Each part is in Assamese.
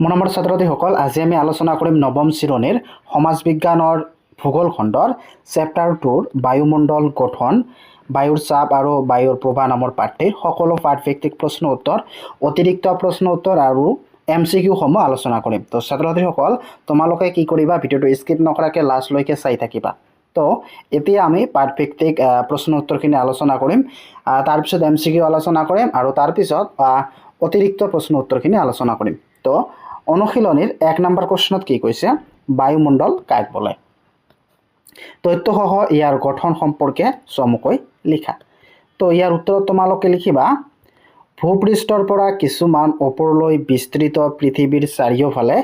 মৰমৰ ছাত্ৰ-ছাত্ৰীসকল, আজি আমি আলোচনা কৰিম নৱম শ্ৰেণীৰ সমাজ বিজ্ঞানৰ ভূগোল খণ্ডৰ চেপ্টাৰ 2ৰ বায়ুমণ্ডল গঠন, বায়ুৰ চাপ আৰু বায়ুৰ প্ৰবাহ নামৰ পাঠটিৰ সকলো পাঠভিত্তিক প্ৰশ্ন উত্তৰ, অতিৰিক্ত প্ৰশ্ন উত্তৰ আৰু MCQ সমূহ আলোচনা কৰিম। তো ছাত্ৰ-ছাত্ৰীসকল, তোমালোকে কি কৰিবা, ভিডিঅ'টো স্কিপ নকৰাকৈ লাষ্টলৈকে চাই থাকিবা। তো এতিয়া আমি পাঠভিত্তিক প্ৰশ্ন উত্তৰখিনি আলোচনা কৰিম, তাৰপিছত MCQ আলোচনা কৰিম আৰু তাৰপিছত অতিৰিক্ত প্ৰশ্ন উত্তৰখিনি আলোচনা কৰিম। তো অনুশীলনীৰ 1 নম্বৰ প্ৰশ্নত কি কৈছে, বায়ুমণ্ডল কাক বোলে? তথ্যসহ ইয়াৰ গঠন সম্পৰ্কে চমুকৈ লিখা। তো ইয়াৰ উত্তৰত তোমালোকে লিখিবা, ভূপৃষ্ঠৰ পৰা কিছুমান ওপৰলৈ বিস্তৃত পৃথিৱীৰ চাৰিওফালে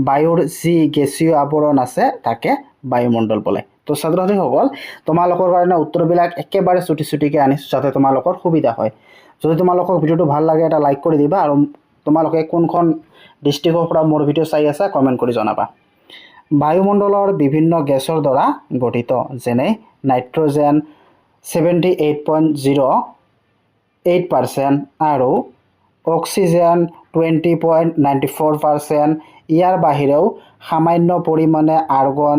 বায়ুৰ যি গেছীয় আৱৰণ আছে তাকে বায়ুমণ্ডল বোলে। তো ছাত্ৰ-ছাত্ৰীসকল, তোমালোকৰ কাৰণে উত্তৰবিলাক একেবাৰে চুটিকৈ আনিছোঁ যাতে তোমালোকৰ সুবিধা হয়। যদি তোমালোকৰ ভিডিঅ'টো ভাল লাগে এটা লাইক কৰি দিবা আৰু তোমালোকে কোনখন ডিষ্ট্ৰিক্টৰ পৰা মোৰ ভিডিঅ' চাই আছা কমেণ্ট কৰি জনাবা। বায়ুমণ্ডলৰ বিভিন্ন গেছৰ দ্বাৰা গঠিত, যেনে নাইট্ৰজেন 78.08% আৰু অক্সিজেন 20.94%। ইয়াৰ বাহিৰেও সামান্য পৰিমাণে আৰ্গন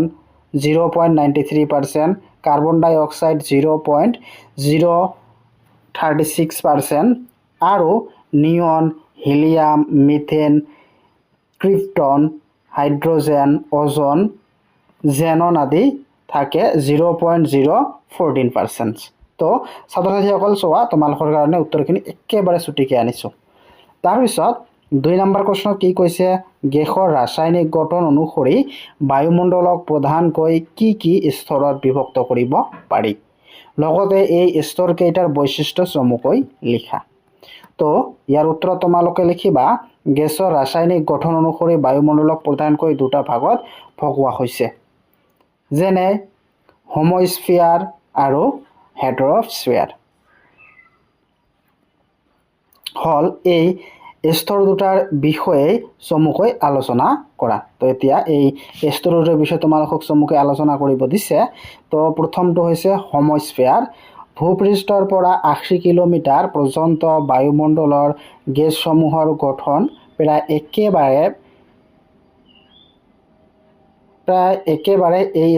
0.93%, কাৰ্বন ডাই অক্সাইড 0.036% আৰু নিয়ন, হিলিয়াম, মিথেন, ক্ৰিপ্টন, হাইড্ৰজেন, অজন, জেনন আদি থাকে 0.014%। তো ছাত্ৰ-ছাত্ৰীসকল চোৱা, তোমালোকৰ কাৰণে উত্তৰখিনি একেবাৰে চুটিকৈ আনিছোঁ। তাৰপিছত 2 নম্বৰ প্ৰশ্নত কি কৈছে, গেছৰ ৰাসায়নিক গঠন অনুসৰি বায়ুমণ্ডলক প্ৰধানকৈ কি কি স্তৰত বিভক্ত কৰিব পাৰি? লগতে এই স্তৰকেইটাৰ বৈশিষ্ট্য চমুকৈ লিখা। তো ইয়াৰ উত্তৰত তোমালোকে লিখিবা, গেছৰ ৰাসায়নিক গঠন অনুসৰি বায়ুমণ্ডলক প্ৰধানকৈ 2টা ভাগত ভগোৱা হৈছে, যেনে হোমোস্ফিয়াৰ আৰু হেটেৰস্ফিয়াৰ। হল এই স্তৰ দুটাৰ বিষয়ে চমুকৈ আলোচনা কৰা। তো এতিয়া এই স্তৰ দুটাৰ বিষয়ে তোমালোকক চমুকৈ আলোচনা কৰিব দিছে। তো প্ৰথমটো হৈছে হোমোস্ফিয়াৰ। ভূপৃষ্ঠৰ পৰা 80 কিলোমিটাৰ পৰ্যন্ত বায়ুমণ্ডলৰ গেছসমূহৰ গঠন প্ৰায় একেবাৰে এই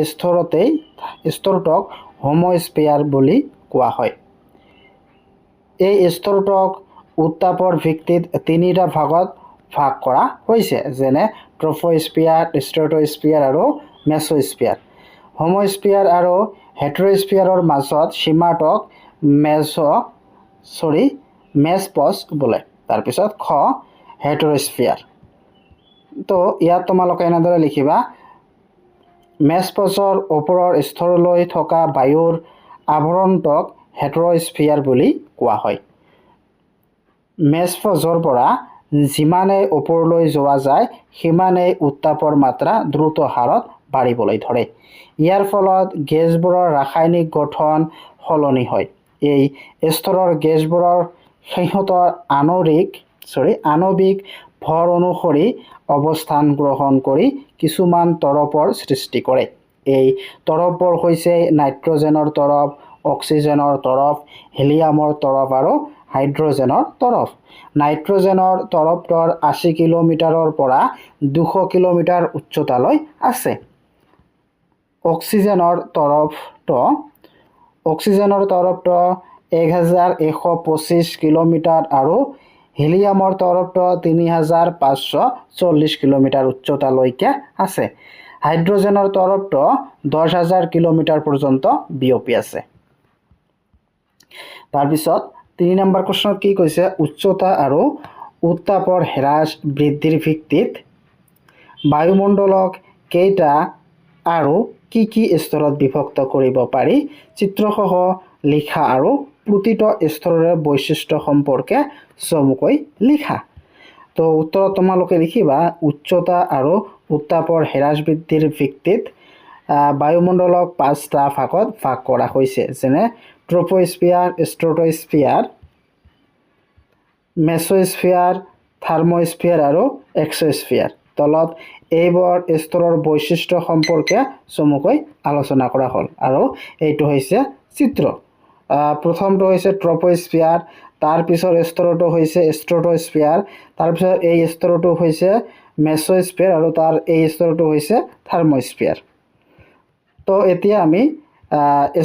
স্তৰটোক হোমোস্ফিয়াৰ বুলি কোৱা হয়। এই স্তৰটোক উত্তাপৰ ভিত্তিত 3টা ভাগত ভাগ কৰা হৈছে, যেনে ট্ৰপোস্ফিয়াৰ, ষ্ট্ৰেটোস্ফিয়াৰ আৰু মেছোস্ফিয়াৰ। হোমোস্ফিয়াৰ আৰু হেটেৰস্ফিয়াৰৰ মাজত সীমাটোক মেছপছ বোলে। তাৰপিছত খ, হেটেৰস্ফিয়াৰ। তো ইয়াত তোমালোকে এনেদৰে লিখিবা, মেছপছৰ ওপৰৰ স্তৰলৈ থকা বায়ুৰ আৱৰণটোক হেটেৰস্ফিয়াৰ বুলি কোৱা হয়। মেছপছৰ পৰা যিমানেই ওপৰলৈ যোৱা যায় সিমানেই উত্তাপৰ মাত্ৰা দ্ৰুত হাৰত বাঢ়িবলৈ ধৰে। ইয়াৰ ফলত গেছবোৰৰ ৰাসায়নিক গঠন সলনি হয়। এই স্তৰৰ গেছবোৰৰ সিহঁতৰ আণৱিক ভৰ অনুসৰি অৱস্থান গ্ৰহণ কৰি কিছুমান তৰপৰ সৃষ্টি কৰে। এই তৰপবোৰ হৈছে নাইট্ৰজেনৰ তৰপ, অক্সিজেনৰ তৰপ, হিলিয়ামৰ তৰপ আৰু হাইড্ৰজেনৰ তৰপ। নাইট্ৰজেনৰ তৰপটোৰ 80 কিলোমিটাৰৰ পৰা 200 কিলোমিটাৰ উচ্চতালৈ আছে। অক্সিজেনৰ তৰপটো 1125 কিলোমিটাৰ আৰু হিলিয়ামৰ তৰপটো 3540 কিলোমিটাৰ উচ্চতালৈকে আছে। হাইড্ৰজেনৰ তৰপটো 10,000 কিলোমিটাৰ পৰ্যন্ত বিয়পি আছে। তাৰপিছত 3 নম্বৰ প্ৰশ্নত কি কৈছে, উচ্চতা আৰু উত্তাপৰ হ্ৰাস বৃদ্ধিৰ ভিত্তিত বায়ুমণ্ডলক কেইটা আৰু কি কি স্তৰত বিভক্ত কৰিব পাৰি চিত্ৰসহ লিখা আৰু প্ৰতিটো স্তৰৰে বৈশিষ্ট্য সম্পৰ্কে চমুকৈ লিখা। তো উত্তৰত তোমালোকে লিখিবা, উচ্চতা আৰু উত্তাপৰ হ্ৰাস বৃদ্ধিৰ ভিত্তিত বায়ুমণ্ডলক 5টা ভাগত ভাগ কৰা হৈছে, যেনে ট্ৰপোস্ফিয়াৰ, ষ্ট্ৰেটোস্ফিয়াৰ, মেছোস্ফিয়াৰ, থাৰ্মোস্ফিয়াৰ আৰু এক্সোস্ফিয়াৰ। তলত এইবোৰ স্তৰৰ বৈশিষ্ট্য সম্পৰ্কে চমুকৈ আলোচনা কৰা হ'ল আৰু এইটো হৈছে চিত্ৰ। প্ৰথমটো হৈছে ট্ৰপোস্ফিয়াৰ, তাৰপিছৰ স্তৰটো হৈছে ষ্ট্ৰেটোস্ফিয়াৰ, তাৰপিছত এই স্তৰটো হৈছে মেছ'স্ফিয়াৰ আৰু তাৰ এই স্তৰটো হৈছে থাৰ্মস্ফিয়াৰ। তো এতিয়া আমি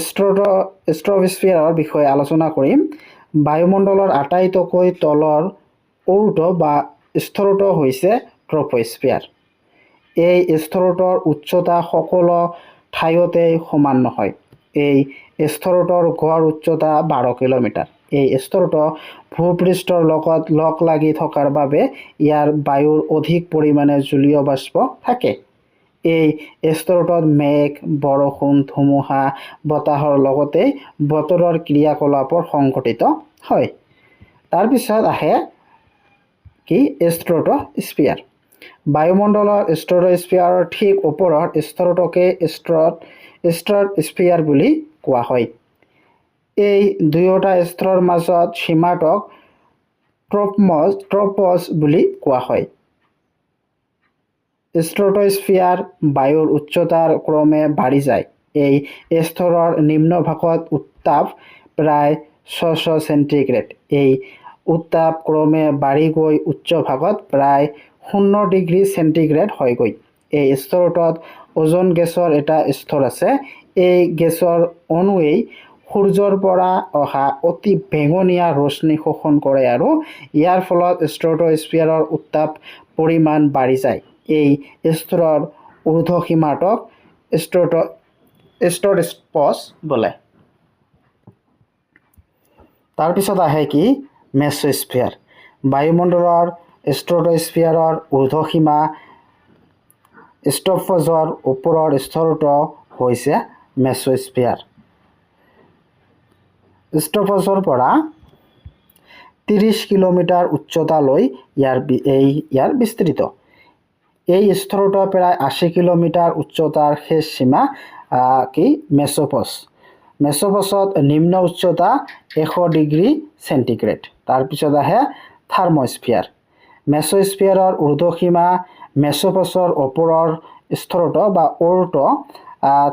ষ্ট্ৰটোস্ফিয়াৰৰ বিষয়ে আলোচনা কৰিম। বায়ুমণ্ডলৰ আটাইতকৈ তলৰ ঔৰ্ধ বা স্তৰটো হৈছে ট্ৰপোস্ফিয়াৰ। এই স্তৰটোৰ উচ্চতা সকলো ঠাইতে সমান নহয়। এই স্তৰটোৰ গড় উচ্চতা 12 কিলোমিটাৰ। এই স্তৰটো ভূপৃষ্ঠৰ লগত লগ লাগি থকাৰ বাবে ইয়াৰ বায়ুৰ অধিক পৰিমাণে জলীয় বাষ্প থাকে। এই স্তৰটোত মেঘ, বৰষুণ, ধুমুহা, বতাহৰ লগতে বতৰৰ ক্ৰিয়াকলাপৰ সংঘটিত হয়। তাৰপিছত আহে কি ষ্ট্ৰটোস্ফিয়াৰ। বায়ুমণ্ডলৰ ষ্ট্ৰটোস্ফিয়াৰৰ ঠিক ওপৰৰ স্তৰটোকে ষ্ট্ৰটোস্ফিয়াৰ বুলি কোৱা হয়। এই দুয়োটা স্তৰৰ মাজত সীমাটোক ট্ৰপোজ বুলি কোৱা হয়। ষ্ট্ৰটোস্ফিয়াৰ বায়ুৰ উচ্চতাৰ ক্ৰমে বাঢ়ি যায়। এই স্তৰৰ নিম্নভাগত উত্তাপ প্ৰায় 600 চেণ্টিগ্ৰেড। এই উত্তাপ ক্ৰমে বাঢ়ি গৈ উচ্চ ভাগত প্ৰায় 0 ডিগ্ৰী চেণ্টিগ্ৰেড হয়গৈ। এই স্তৰটোত ওজন গেছৰ এটা স্তৰ আছে। এই গেছৰ অণুৱেই সূৰ্যৰ পৰা অহা অতি বেঙুনীয়া ৰশ্মি শোষণ কৰে আৰু ইয়াৰ ফলত ষ্ট্ৰটোস্ফিয়াৰৰ উত্তাপ পৰিমাণ বাঢ়ি যায়। এই স্তৰৰ ঊৰ্ধ্বসীমাটোক ষ্ট্ৰটোপজ বোলে। তাৰপিছত আহে কি মেছ'স্ফিয়াৰ। বায়ুমণ্ডলৰ ষ্ট্ৰটোস্ফিয়াৰৰ ঊৰ্ধ্বসীমা ষ্ট্ৰপোজৰ ওপৰৰ স্তৰটো হৈছে মেছ'স্ফিয়াৰ। ষ্ট্ৰপোজৰ পৰা 30 কিলোমিটাৰ উচ্চতালৈ ইয়াৰ বিস্তৃত। এই স্তৰটো প্ৰায় 80 কিলোমিটাৰ উচ্চতাৰ শেষ সীমা কি মেছ'পজ। মেছ'পজত নিম্ন উচ্চতা 100 ডিগ্ৰী চেণ্টিগ্ৰেড। তাৰপিছত আহে থাৰ্মস্ফিয়াৰ। মেছ'স্ফিয়াৰৰ ঊৰ্ধ্বসীমা মেছ'পজৰ ওপৰৰ স্তৰটো বা ঔৰ্ধ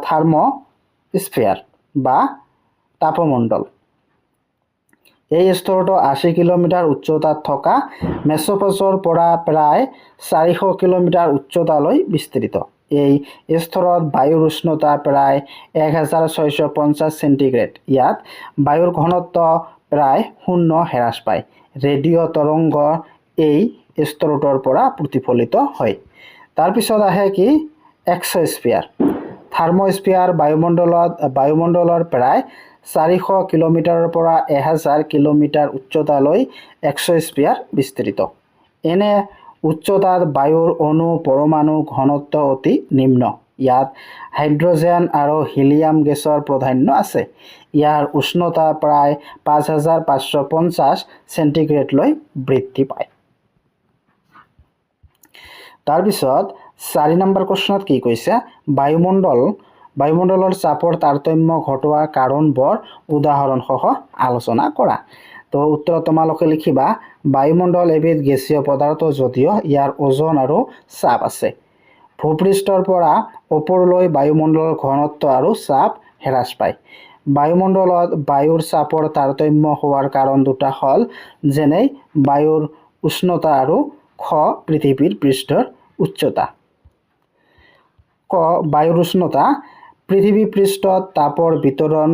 থাৰ্মস্ফিয়াৰ বা তাপমণ্ডল। এই স্তৰটো 80 কিলোমিটাৰ উচ্চতাত থকা মেছ'পজৰ পৰা প্ৰায় 400 কিলোমিটাৰ উচ্চতালৈ বিস্তৃত। এই স্তৰত বায়ুৰ উষ্ণতা প্ৰায় 1650 চেণ্টিগ্ৰেড। ইয়াত বায়ুৰ ঘনত্ব প্ৰায় 0 হ্ৰাস পায়। ৰেডিঅ' তৰংগ এই স্তৰটোৰ পৰা প্ৰতিফলিত হয়। তাৰপিছত আহে কি এক্সোস্ফিয়াৰ। থাৰ্মস্ফিয়াৰ বায়ুমণ্ডলৰ প্ৰায় 400 কিলোমিটাৰৰ পৰা 1000 কিলোমিটাৰ উচ্চতালৈ এক্সোস্ফিয়াৰ বিস্তৃত। এনে উচ্চতাত বায়ুৰ অণু পৰমাণু ঘনত্ব অতি নিম্ন। ইয়াত হাইড্ৰজেন আৰু হিলিয়াম গেছৰ প্ৰাধান্য আছে। ইয়াৰ উষ্ণতা প্ৰায় 5550 চেণ্টিগ্ৰেডলৈ বৃদ্ধি পায়। তাৰপিছত 4 নম্বৰ প্ৰশ্নত কি কৈছে, বায়ুমণ্ডলৰ চাপৰ তাৰতম্য ঘটোৱা কাৰণবোৰ উদাহৰণসহ আলোচনা কৰা। তো উত্তৰত তোমালোকে লিখিবা, বায়ুমণ্ডল এবিধ গেছীয় পদাৰ্থ যদিও ইয়াৰ ওজন আৰু চাপ আছে। ভূপৃষ্ঠৰ পৰা ওপৰলৈ বায়ুমণ্ডলৰ ঘনত্ব আৰু চাপ হ্ৰাস পায়। বায়ুমণ্ডলত বায়ুৰ চাপৰ তাৰতম্য হোৱাৰ কাৰণ দুটা হ'ল যেনে বায়ুৰ উষ্ণতা আৰু খ পৃথিৱীৰ পৃষ্ঠৰ উচ্চতা। ক বায়ুৰ উষ্ণতা পৃথিৱী পৃষ্ঠত তাপৰ বিতৰণ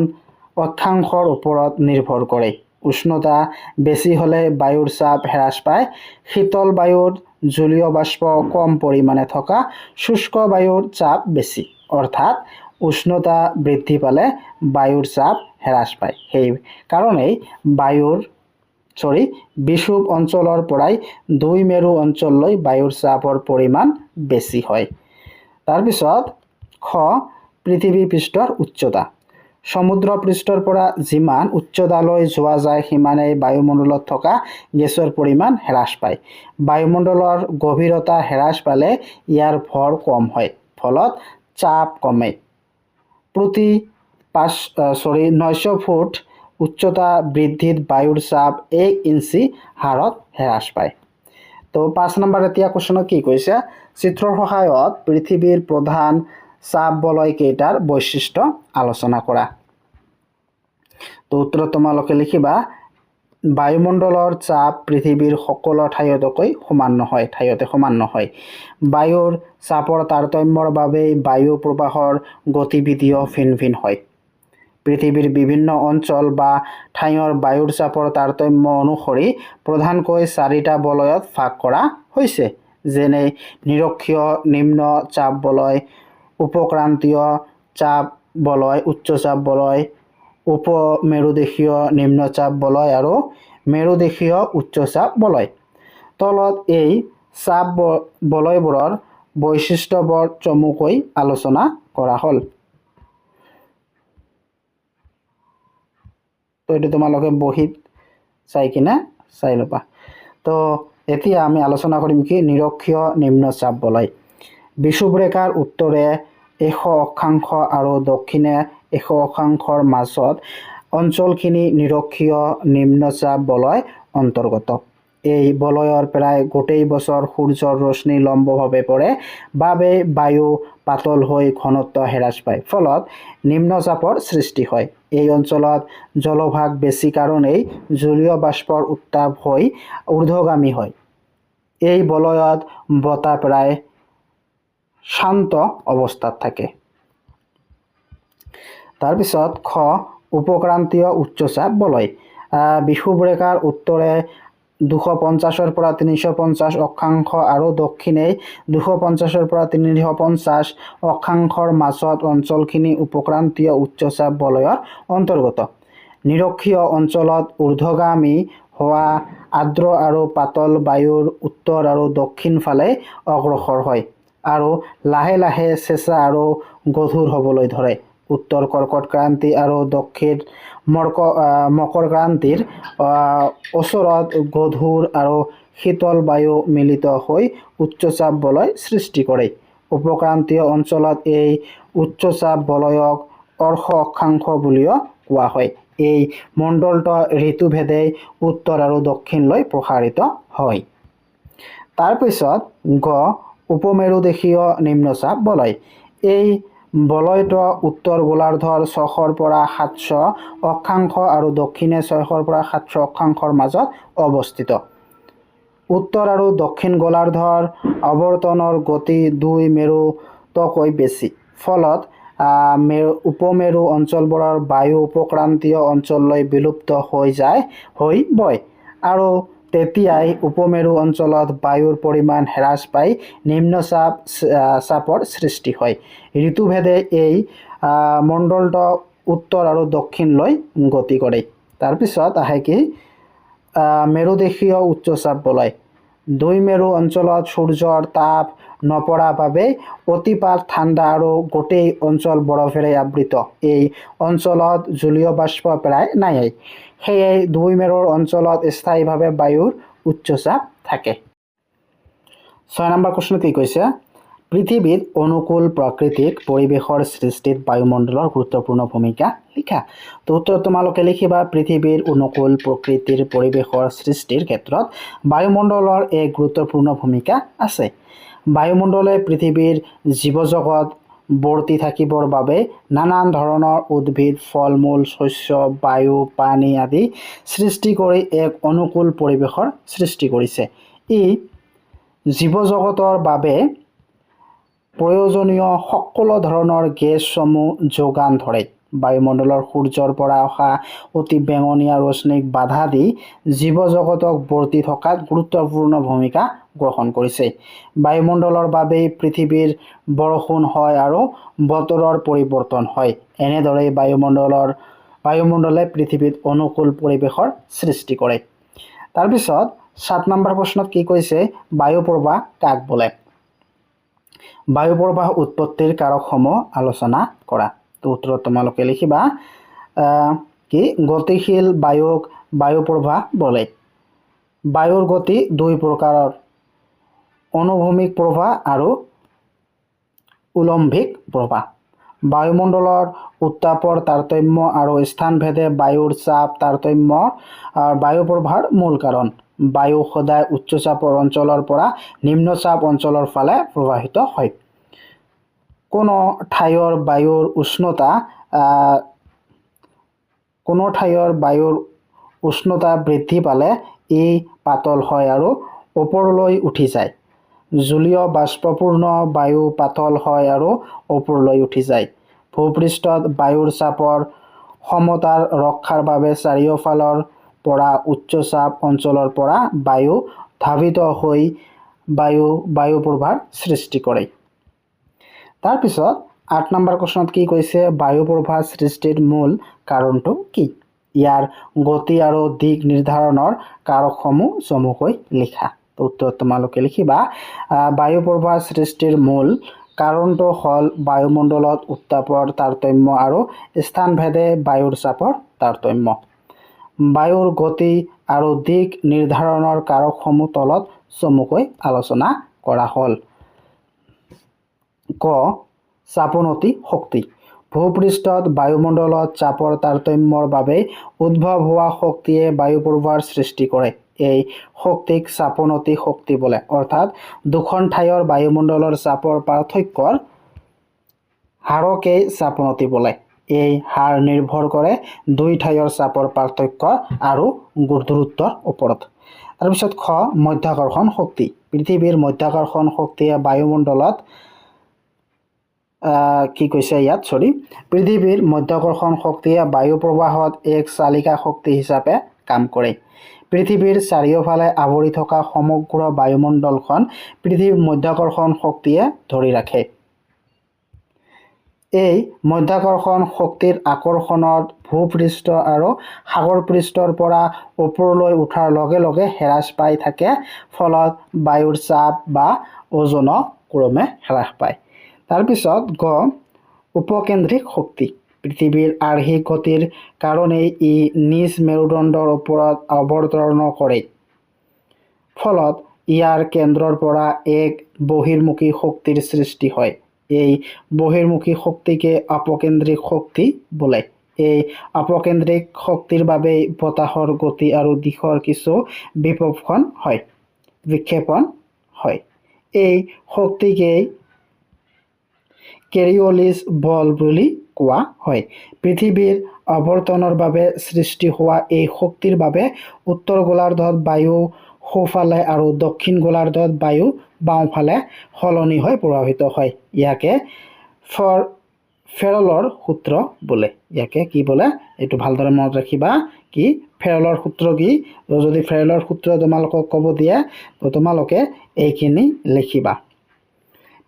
অক্ষাংশৰ ওপৰত নিৰ্ভৰ কৰে। উষ্ণতা বেছি হ'লে বায়ুৰ চাপ হ্ৰাস পায়। শীতল বায়ুৰ জলীয় বাষ্প কম পৰিমাণে থকা শুষ্ক বায়ুৰ চাপ বেছি। অৰ্থাৎ উষ্ণতা বৃদ্ধি পালে বায়ুৰ চাপ হ্ৰাস পায়। সেই কাৰণেই বিষুৱ অঞ্চলৰ পৰাই 2 মেৰু অঞ্চললৈ বায়ুৰ চাপৰ পৰিমাণ বেছি হয়। তাৰপিছত খ পৃথিৱী পৃষ্ঠৰ উচ্চতা। সমুদ্ৰ পৃষ্ঠৰ পৰা যিমান উচ্চতালৈ যোৱা যায় সিমানেই বায়ুমণ্ডলত থকা গেছৰ পৰিমাণ হ্ৰাস পায়। বায়ুমণ্ডলৰ গভীৰতা হ্ৰাস পালে ইয়াৰ ভৰ কম হয়, ফলত চাপ কমে। প্ৰতি 900 ফুট উচ্চতা বৃদ্ধিত বায়ুৰ চাপ 1 ইঞ্চি হাৰত হ্ৰাস পায়। তো 5 নম্বৰ এতিয়া কোৱেশ্যনত কি কৈছে, চিত্ৰৰ সহায়ত পৃথিৱীৰ প্ৰধান চাপ বলয় কেইটাৰ বৈশিষ্ট্য আলোচনা কৰা। তো উত্তৰত তোমালোকে লিখিবা, বায়ুমণ্ডলৰ চাপ পৃথিৱীৰ সকলো ঠাইতে সমান নহয়। বায়ুৰ চাপৰ তাৰতম্যৰ বাবেই বায়ু প্ৰবাহৰ গতিবিধিও ভিন ভিন হয়। পৃথিৱীৰ বিভিন্ন অঞ্চল বা ঠাইৰ বায়ুৰ চাপৰ তাৰতম্য অনুসৰি প্ৰধানকৈ 4টা বলয়ত ভাগ কৰা হৈছে, যেনে নিৰক্ষীয় নিম্ন চাপ বলয়, উপক্ৰান্তীয় চাপ বলয়, উচ্চ চাপ বলয়, উপমেৰুদেশীয় নিম্নচাপ বলয় আৰু মেৰুদেশীয় উচ্চ চাপ বলয়। তলত এই চাপ বলয়বোৰৰ বৈশিষ্ট্যবোৰ চমুকৈ আলোচনা কৰা হ'ল। তো এইটো তোমালোকে বহীত চাই ল'বা। তো এতিয়া আমি আলোচনা কৰিম কি নিৰক্ষীয় নিম্নচাপ বলয়। বিষুৱৰেখাৰ উত্তৰে 100 অক্ষাংশ আৰু দক্ষিণে 100 অক্ষাংশৰ মাজত অঞ্চলখিনি নিৰক্ষীয় নিম্নচাপ বলয় অন্তৰ্গত। এই বলয়ৰ প্ৰায় গোটেই বছৰ সূৰ্যৰ ৰশ্মি লম্বভাৱে পৰে বাবে বায়ু পাতল হৈ ঘনত্ব হ্ৰাস পায়, ফলত নিম্নচাপৰ সৃষ্টি হয়। এই অঞ্চলত জলভাগ বেছি কাৰণেই জলীয় বাষ্পৰ উত্তাপ হৈ ঊৰ্ধ্বগামী হয়। এই বলয়ত বতাহ প্ৰায় শান্ত অৱস্থাত থাকে। তাৰপিছত খ উপক্ৰান্তীয় উচ্চচাপ বলয়। বিষুৱৰেখাৰ উত্তৰে 250 পৰা 350 অক্ষাংশ আৰু দক্ষিণে 250 পৰা 350 অক্ষাংশৰ মাজত অঞ্চলখিনি উপক্ৰান্তীয় উচ্চচাপ বলয়ৰ অন্তৰ্গত। নিৰক্ষীয় অঞ্চলত ঊৰ্ধ্বগামী হোৱা আৰ্দ্ৰ আৰু পাতল বায়ুৰ উত্তৰ আৰু দক্ষিণ ফালে অগ্ৰসৰ হয় আৰু লাহে লাহে চেঁচা আৰু গধুৰ হ'বলৈ ধৰে। উত্তৰ কৰ্কট ক্ৰান্তি আৰু দক্ষিণ মকৰ ক্ৰান্তিৰ ওচৰত গধুৰ আৰু শীতল বায়ু মিলিত হৈ উচ্চচাপ বলয় সৃষ্টি কৰে। উপক্ৰান্তীয় অঞ্চলত এই উচ্চচাপ বলয়ক অৰ্শ অক্ষাংশ বুলিও কোৱা হয়। এই মণ্ডলটো ঋতুভেদে উত্তৰ আৰু দক্ষিণলৈ প্ৰসাৰিত হয়। তাৰপিছত গ উপমেৰুদেশীয় নিম্নচাপ বলয়। এই বলয়টো উত্তৰ গোলাৰ্ধৰ 600 পৰা 700 অক্ষাংশ আৰু দক্ষিণে 600 পৰা 700 অক্ষাংশৰ মাজত অৱস্থিত। উত্তৰ আৰু দক্ষিণ গোলাৰ্ধৰ আৱৰ্তনৰ গতি 2 মেৰুতকৈ বেছি, ফলত উপমেৰু অঞ্চলবোৰৰ বায়ু উপক্ৰান্তীয় অঞ্চললৈ বিলুপ্ত হৈ বয় আৰু তেতিয়াই উপমেৰু অঞ্চলত বায়ুৰ পৰিমাণ হ্ৰাস পাই নিম্নচাপৰ সৃষ্টি হয়। ঋতুভেদে এই মণ্ডলটো উত্তৰ আৰু দক্ষিণলৈ গতি কৰে। তাৰপিছত আহে কি মেৰুদেশীয় উচ্চচাপ বলয়। 2 মেৰু অঞ্চলত সূৰ্যৰ তাপ নপৰা বাবে অতিপাত ঠাণ্ডা আৰু গোটেই অঞ্চল বৰফেৰে আবৃত। এই অঞ্চলত জলীয় বাষ্প প্ৰায় নাই। সেয়ে 2 মেৰুৰ অঞ্চলত স্থায়ীভাৱে বায়ুৰ উচ্চচাপ থাকে। 6 নম্বৰ প্ৰশ্ন কি কৈছে? পৃথিৱীত অনুকূল প্ৰাকৃতিক পৰিৱেশৰ সৃষ্টিত বায়ুমণ্ডলৰ গুৰুত্বপূৰ্ণ ভূমিকা লিখা। তো উত্তৰ তোমালোকে লিখিবা পৃথিৱীৰ অনুকূল প্ৰকৃতিৰ পৰিৱেশৰ সৃষ্টিৰ ক্ষেত্ৰত বায়ুমণ্ডলৰ এক গুৰুত্বপূৰ্ণ ভূমিকা আছে। বায়ুমণ্ডলে পৃথিৱীৰ জীৱজগত বৰ্তি থাকিবৰ বাবে নানান ধৰণৰ উদ্ভিদ, ফল-মূল, শস্য, বায়ু, পানী আদি সৃষ্টি কৰি এক অনুকূল পৰিৱেশৰ সৃষ্টি কৰিছে। ই জীৱজগতৰ বাবে প্ৰয়োজনীয় সকলো ধৰণৰ গেছসমূহ যোগান ধৰে। বায়ুমণ্ডলৰ সূৰ্যৰ পৰা অহা অতি বেঙুনীয়া ৰশ্মিক বাধা দি জীৱজগতক বৰ্তি থকাত গুৰুত্বপূৰ্ণ ভূমিকা গ্ৰহণ কৰিছে। বায়ুমণ্ডলৰ বাবেই পৃথিৱীৰ বৰষুণ হয় আৰু বতৰৰ পৰিৱৰ্তন হয়। এনেদৰে বায়ুমণ্ডলে পৃথিৱীত অনুকূল পৰিৱেশৰ সৃষ্টি কৰে। তাৰপিছত 7 নম্বৰ প্ৰশ্নত কি কৈছে? বায়ু প্ৰবাহ কাক বোলে? বায়ু প্ৰবাহ উৎপত্তিৰ কাৰকসমূহ আলোচনা কৰা। তো উত্তৰত তোমালোকে লিখিবা কি গতিশীল বায়ুক বায়ু প্ৰবাহ বোলে। বায়ুৰ গতি 2 প্ৰকাৰৰ, অনুভূমিক প্ৰবাহ আৰু উলম্বিক প্ৰবাহ। বায়ুমণ্ডলৰ উত্তাপৰ তাৰতম্য আৰু স্থানভেদে বায়ুৰ চাপ তাৰতম্য বায়ু প্ৰবাহৰ মূল কাৰণ। বায়ু সদায় উচ্চচাপৰ অঞ্চলৰ পৰা নিম্নচাপ অঞ্চলৰ ফালে প্ৰবাহিত হয়। কোনো ঠাইৰ বায়ুৰ উষ্ণতা বৃদ্ধি পালে ই পাতল হয় আৰু ওপৰলৈ উঠি যায়। জলীয় বাষ্পপূৰ্ণ বায়ু পাতল হয় আৰু ওপৰলৈ উঠি যায়। ভূপৃষ্ঠত বায়ুৰ চাপৰ সমতাৰ ৰক্ষাৰ বাবে চাৰিওফালৰ পৰা উচ্চ চাপ অঞ্চলৰ পৰা বায়ু ধাৱিত হৈ বায়ু প্ৰবাহ সৃষ্টি কৰে। তাৰপিছত ৮ নম্বৰ প্ৰশ্নত কি কৈছে, বায়ু প্ৰবাহ সৃষ্টিৰ মূল কাৰণটো কি? ইয়াৰ গতি আৰু দিক নিৰ্ধাৰণৰ কাৰকসমূহ চমুকৈ লিখা। উত্তৰ তোমালোকে লিখিবা। বায়ু প্ৰবাহ সৃষ্টিৰ মূল কাৰণটো হ'ল বায়ুমণ্ডলত উত্তাপৰ তাৰতম্য আৰু স্থানভেদে বায়ুৰ চাপৰ তাৰতম্য। বায়ুৰ গতি আৰু দিক নিৰ্ধাৰণৰ কাৰকসমূহ তলত চমুকৈ আলোচনা কৰা হ'ল। ক. চাপোনতি শক্তি। ভূপৃষ্ঠত বায়ুমণ্ডলত চাপৰ তাৰতম্যৰ বাবে উদ্ভৱ হোৱা শক্তিয়ে বায়ু প্ৰবাহৰ সৃষ্টি কৰে। এই শক্তিক চাপোনতি শক্তি বোলে। অৰ্থাৎ দুখন ঠাইৰ বায়ুমণ্ডলৰ চাপৰ পাৰ্থক্যৰ হাৰকেই চাপোনতি বোলে। এই হাৰ নিৰ্ভৰ কৰে দুই ঠাইৰ চাপৰ পাৰ্থক্য আৰু দূৰত্বৰ ওপৰত। তাৰপিছত খ. মধ্যাকৰ্ষণ শক্তি। পৃথিৱীৰ মধ্যাকৰ্ষণ শক্তিয়ে বায়ুমণ্ডলত পৃথিৱীৰ মধ্যাকৰ্ষণ শক্তিয়ে বায়ু প্ৰবাহত এক চালিকা শক্তি হিচাপে কাম কৰে। পৃথিৱীৰ চাৰিওফালে আৱৰি থকা সমগ্ৰ বায়ুমণ্ডলখন পৃথিৱীৰ মধ্যাকৰ্ষণ শক্তিয়ে ধৰি ৰাখে। এই মধ্যাকৰ্ষণ শক্তিৰ আকৰ্ষণত ভূপৃষ্ঠ আৰু সাগৰ পৃষ্ঠৰ পৰা ওপৰলৈ উঠাৰ লগে লগে হ্ৰাস পাই থাকে, ফলত বায়ুৰ চাপ বা ওজন ক্ৰমে হ্ৰাস পায়। তাৰপিছত গ. উপকেন্দ্ৰিক শক্তি। পৃথিৱীৰ আৰ্হিক গতিৰ কাৰণেই ই নিজ মেৰুদণ্ডৰ ওপৰত অৱতৰণ কৰে। ফলত ইয়াৰ কেন্দ্ৰৰ পৰা এক বহিৰ্মুখী শক্তিৰ সৃষ্টি হয়। এই বহিৰ্মুখী শক্তিকে অপকেন্দ্ৰিক শক্তি বোলে। এই অপকেন্দ্ৰিক শক্তিৰ বাবেই বতাহৰ গতি আৰু দিশৰ কিছু বিক্ষেপণ হয়। এই শক্তিকেই কেৰিঅলিছ বল বুলি কোৱা হয়। পৃথিৱীৰ আৱৰ্তনৰ বাবে সৃষ্টি হোৱা এই শক্তিৰ বাবে উত্তৰ গোলাৰ্ধত বায়ু সোঁফালে আৰু দক্ষিণ গোলাৰ্ধত বায়ু বাওঁফালে সলনি হৈ প্ৰৱাহিত হয়। ইয়াকে ফেৰলৰ সূত্ৰ বোলে। ইয়াকে কি বোলে? এইটো ভালদৰে মনত ৰাখিবা। কি ফেৰলৰ সূত্ৰ কি? যদি ফেৰলৰ সূত্ৰ তোমালোকক ক'ব দিয়ে তো তোমালোকে এইখিনি লিখিবা।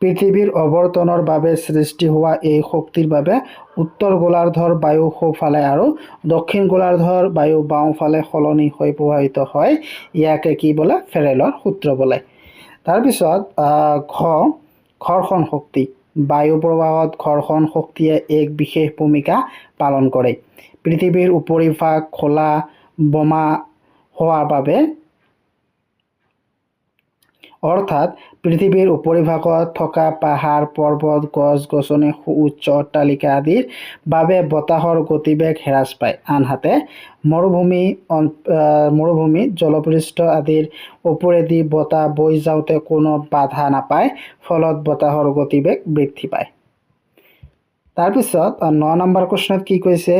পৃথিৱীৰ আৱৰ্তনৰ বাবে সৃষ্টি হোৱা এই শক্তিৰ বাবে উত্তৰ গোলাৰ্ধৰ বায়ু সোঁফালে আৰু দক্ষিণ গোলাৰ্ধৰ বায়ু বাওঁফালে সলনি হৈ প্ৰৱাহিত হয়। ইয়াকে কি বোলে? ফেৰেলৰ সূত্ৰ বোলে। তাৰপিছত ঘ. ঘৰ্ষণ শক্তি। বায়ু প্ৰবাহত ঘৰ্ষণ শক্তিয়ে এক বিশেষ ভূমিকা পালন কৰে। পৃথিৱীৰ উপৰিভাগ খোলা বোমা হোৱাৰ বাবে অৰ্থাৎ পৃথিৱীৰ উপৰিভাগত থকা পাহাৰ, পৰ্বত, গছ-গছনি, উচ্চ অট্টালিকা আদিৰ বাবে বতাহৰ গতিবেগ হ্ৰাস পায়। আনহাতে মৰুভূমি, জলপৃষ্ঠ আদিৰ ওপৰেদি বতাহ বৈ যাওঁতে কোনো বাধা নাপায়, ফলত বতাহৰ গতিবেগ বৃদ্ধি পায়। তাৰপিছত ৯ নম্বৰ প্ৰশ্নত কি কৈছে?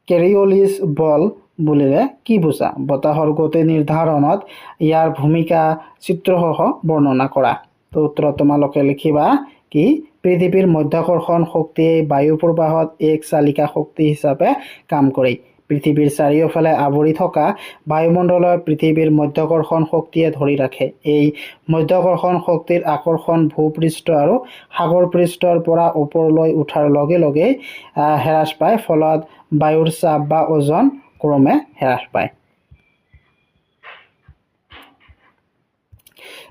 কেৰিঅলিছ বল বুলিলে কি বুজা? বতাহৰ গতি নিৰ্ধাৰণত ইয়াৰ ভূমিকা চিত্ৰসহ বৰ্ণনা কৰা। তো উত্তৰত তোমালোকে লিখিবা কি পৃথিৱীৰ মধ্যাকৰ্ষণ শক্তিয়ে বায়ু প্ৰবাহত এক চালিকা শক্তি হিচাপে কাম কৰে। পৃথিৱীৰ চাৰিওফালে আৱৰি থকা বায়ুমণ্ডলৰ পৃথিৱীৰ মধ্যাকৰ্ষণ শক্তিয়ে ধৰি ৰাখে। এই মধ্যাকৰ্ষণ শক্তিৰ আকৰ্ষণ ভূপৃষ্ঠ আৰু সাগৰ পৃষ্ঠৰ পৰা ওপৰলৈ উঠাৰ লগে লগে হ্ৰাস পায়, ফলত বায়ুৰ চাপ বা ওজন ক্ৰমে হ্ৰাস পায়।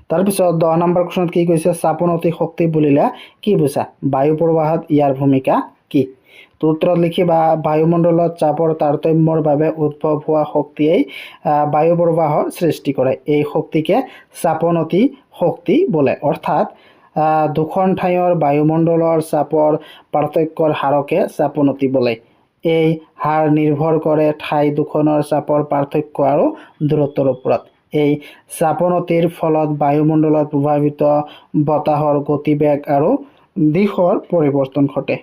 তাৰপিছত ১০ নম্বৰ প্ৰশ্নত কি কৈছে? চাপোনতি শক্তি বুলিলে কি বুজা? বায়ু প্ৰবাহত ইয়াৰ ভূমিকা কি? তো উত্তৰত লিখিবা বায়ুমণ্ডলত চাপৰ তাৰতম্যৰ বাবে উদ্ভৱ হোৱা শক্তিয়েই বায়ু প্ৰবাহৰ সৃষ্টি কৰে। এই শক্তিকে চাপোনতি শক্তি বোলে। অৰ্থাৎ দুখন ঠাইৰ বায়ুমণ্ডলৰ চাপৰ পাৰ্থক্যৰ হাৰকে চাপোনতি বোলে। এই হাৰ নিৰ্ভৰ কৰে ঠাই দুখনৰ চাপৰ পাৰ্থক্য আৰু দূৰত্বৰ ওপৰত। এই চাপোনতিৰ ফলত বায়ুমণ্ডলত প্ৰভাৱিত বতাহৰ গতিবেগ আৰু দিশৰ পৰিৱৰ্তন ঘটে।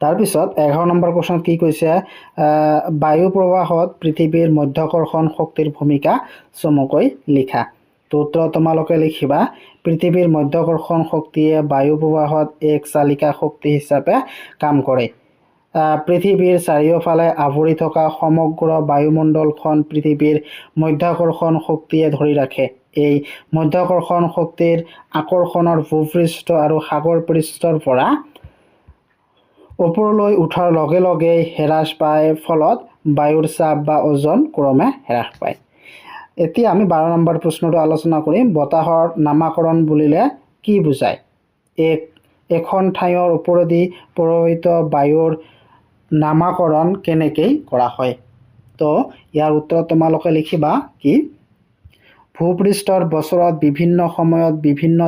তাৰপিছত 11 নম্বৰ প্ৰশ্নত কি কৈছে, বায়ু প্ৰবাহত পৃথিৱীৰ মধ্যাকৰ্ষণ শক্তিৰ ভূমিকা চমুকৈ লিখা। তো উত্তৰ তোমালোকে লিখিবা, পৃথিৱীৰ মধ্যাকৰ্ষণ শক্তিয়ে বায়ু প্ৰবাহত এক চালিকা শক্তি হিচাপে কাম কৰে। পৃথিৱীৰ চাৰিওফালে আৱৰি থকা সমগ্ৰ বায়ুমণ্ডলখন পৃথিৱীৰ মধ্যাকৰ্ষণ শক্তিয়ে ধৰি ৰাখে। এই মধ্যাকৰ্ষণ শক্তিৰ আকৰ্ষণৰ ভূপৃষ্ঠ আৰু সাগৰ পৃষ্ঠৰ পৰা ওপৰলৈ উঠাৰ লগে লগে হ্ৰাস পায়, ফলত বায়ুৰ চাপ বা ওজন ক্ৰমে হ্ৰাস পায়। এতিয়া আমি 12 নম্বৰ প্ৰশ্নটো আলোচনা কৰিম। বতাহৰ নামাকৰণ বুলিলে কি বুজায়? এখন ঠাইৰ ওপৰেদি প্ৰবাহিত বায়ুৰ নামাকৰণ কেনেকৈ কৰা হয়? তো ইয়াৰ উত্তৰ তোমালোকে লিখিবা কি, ভূপৃষ্ঠৰ বছৰত বিভিন্ন সময়ত বিভিন্ন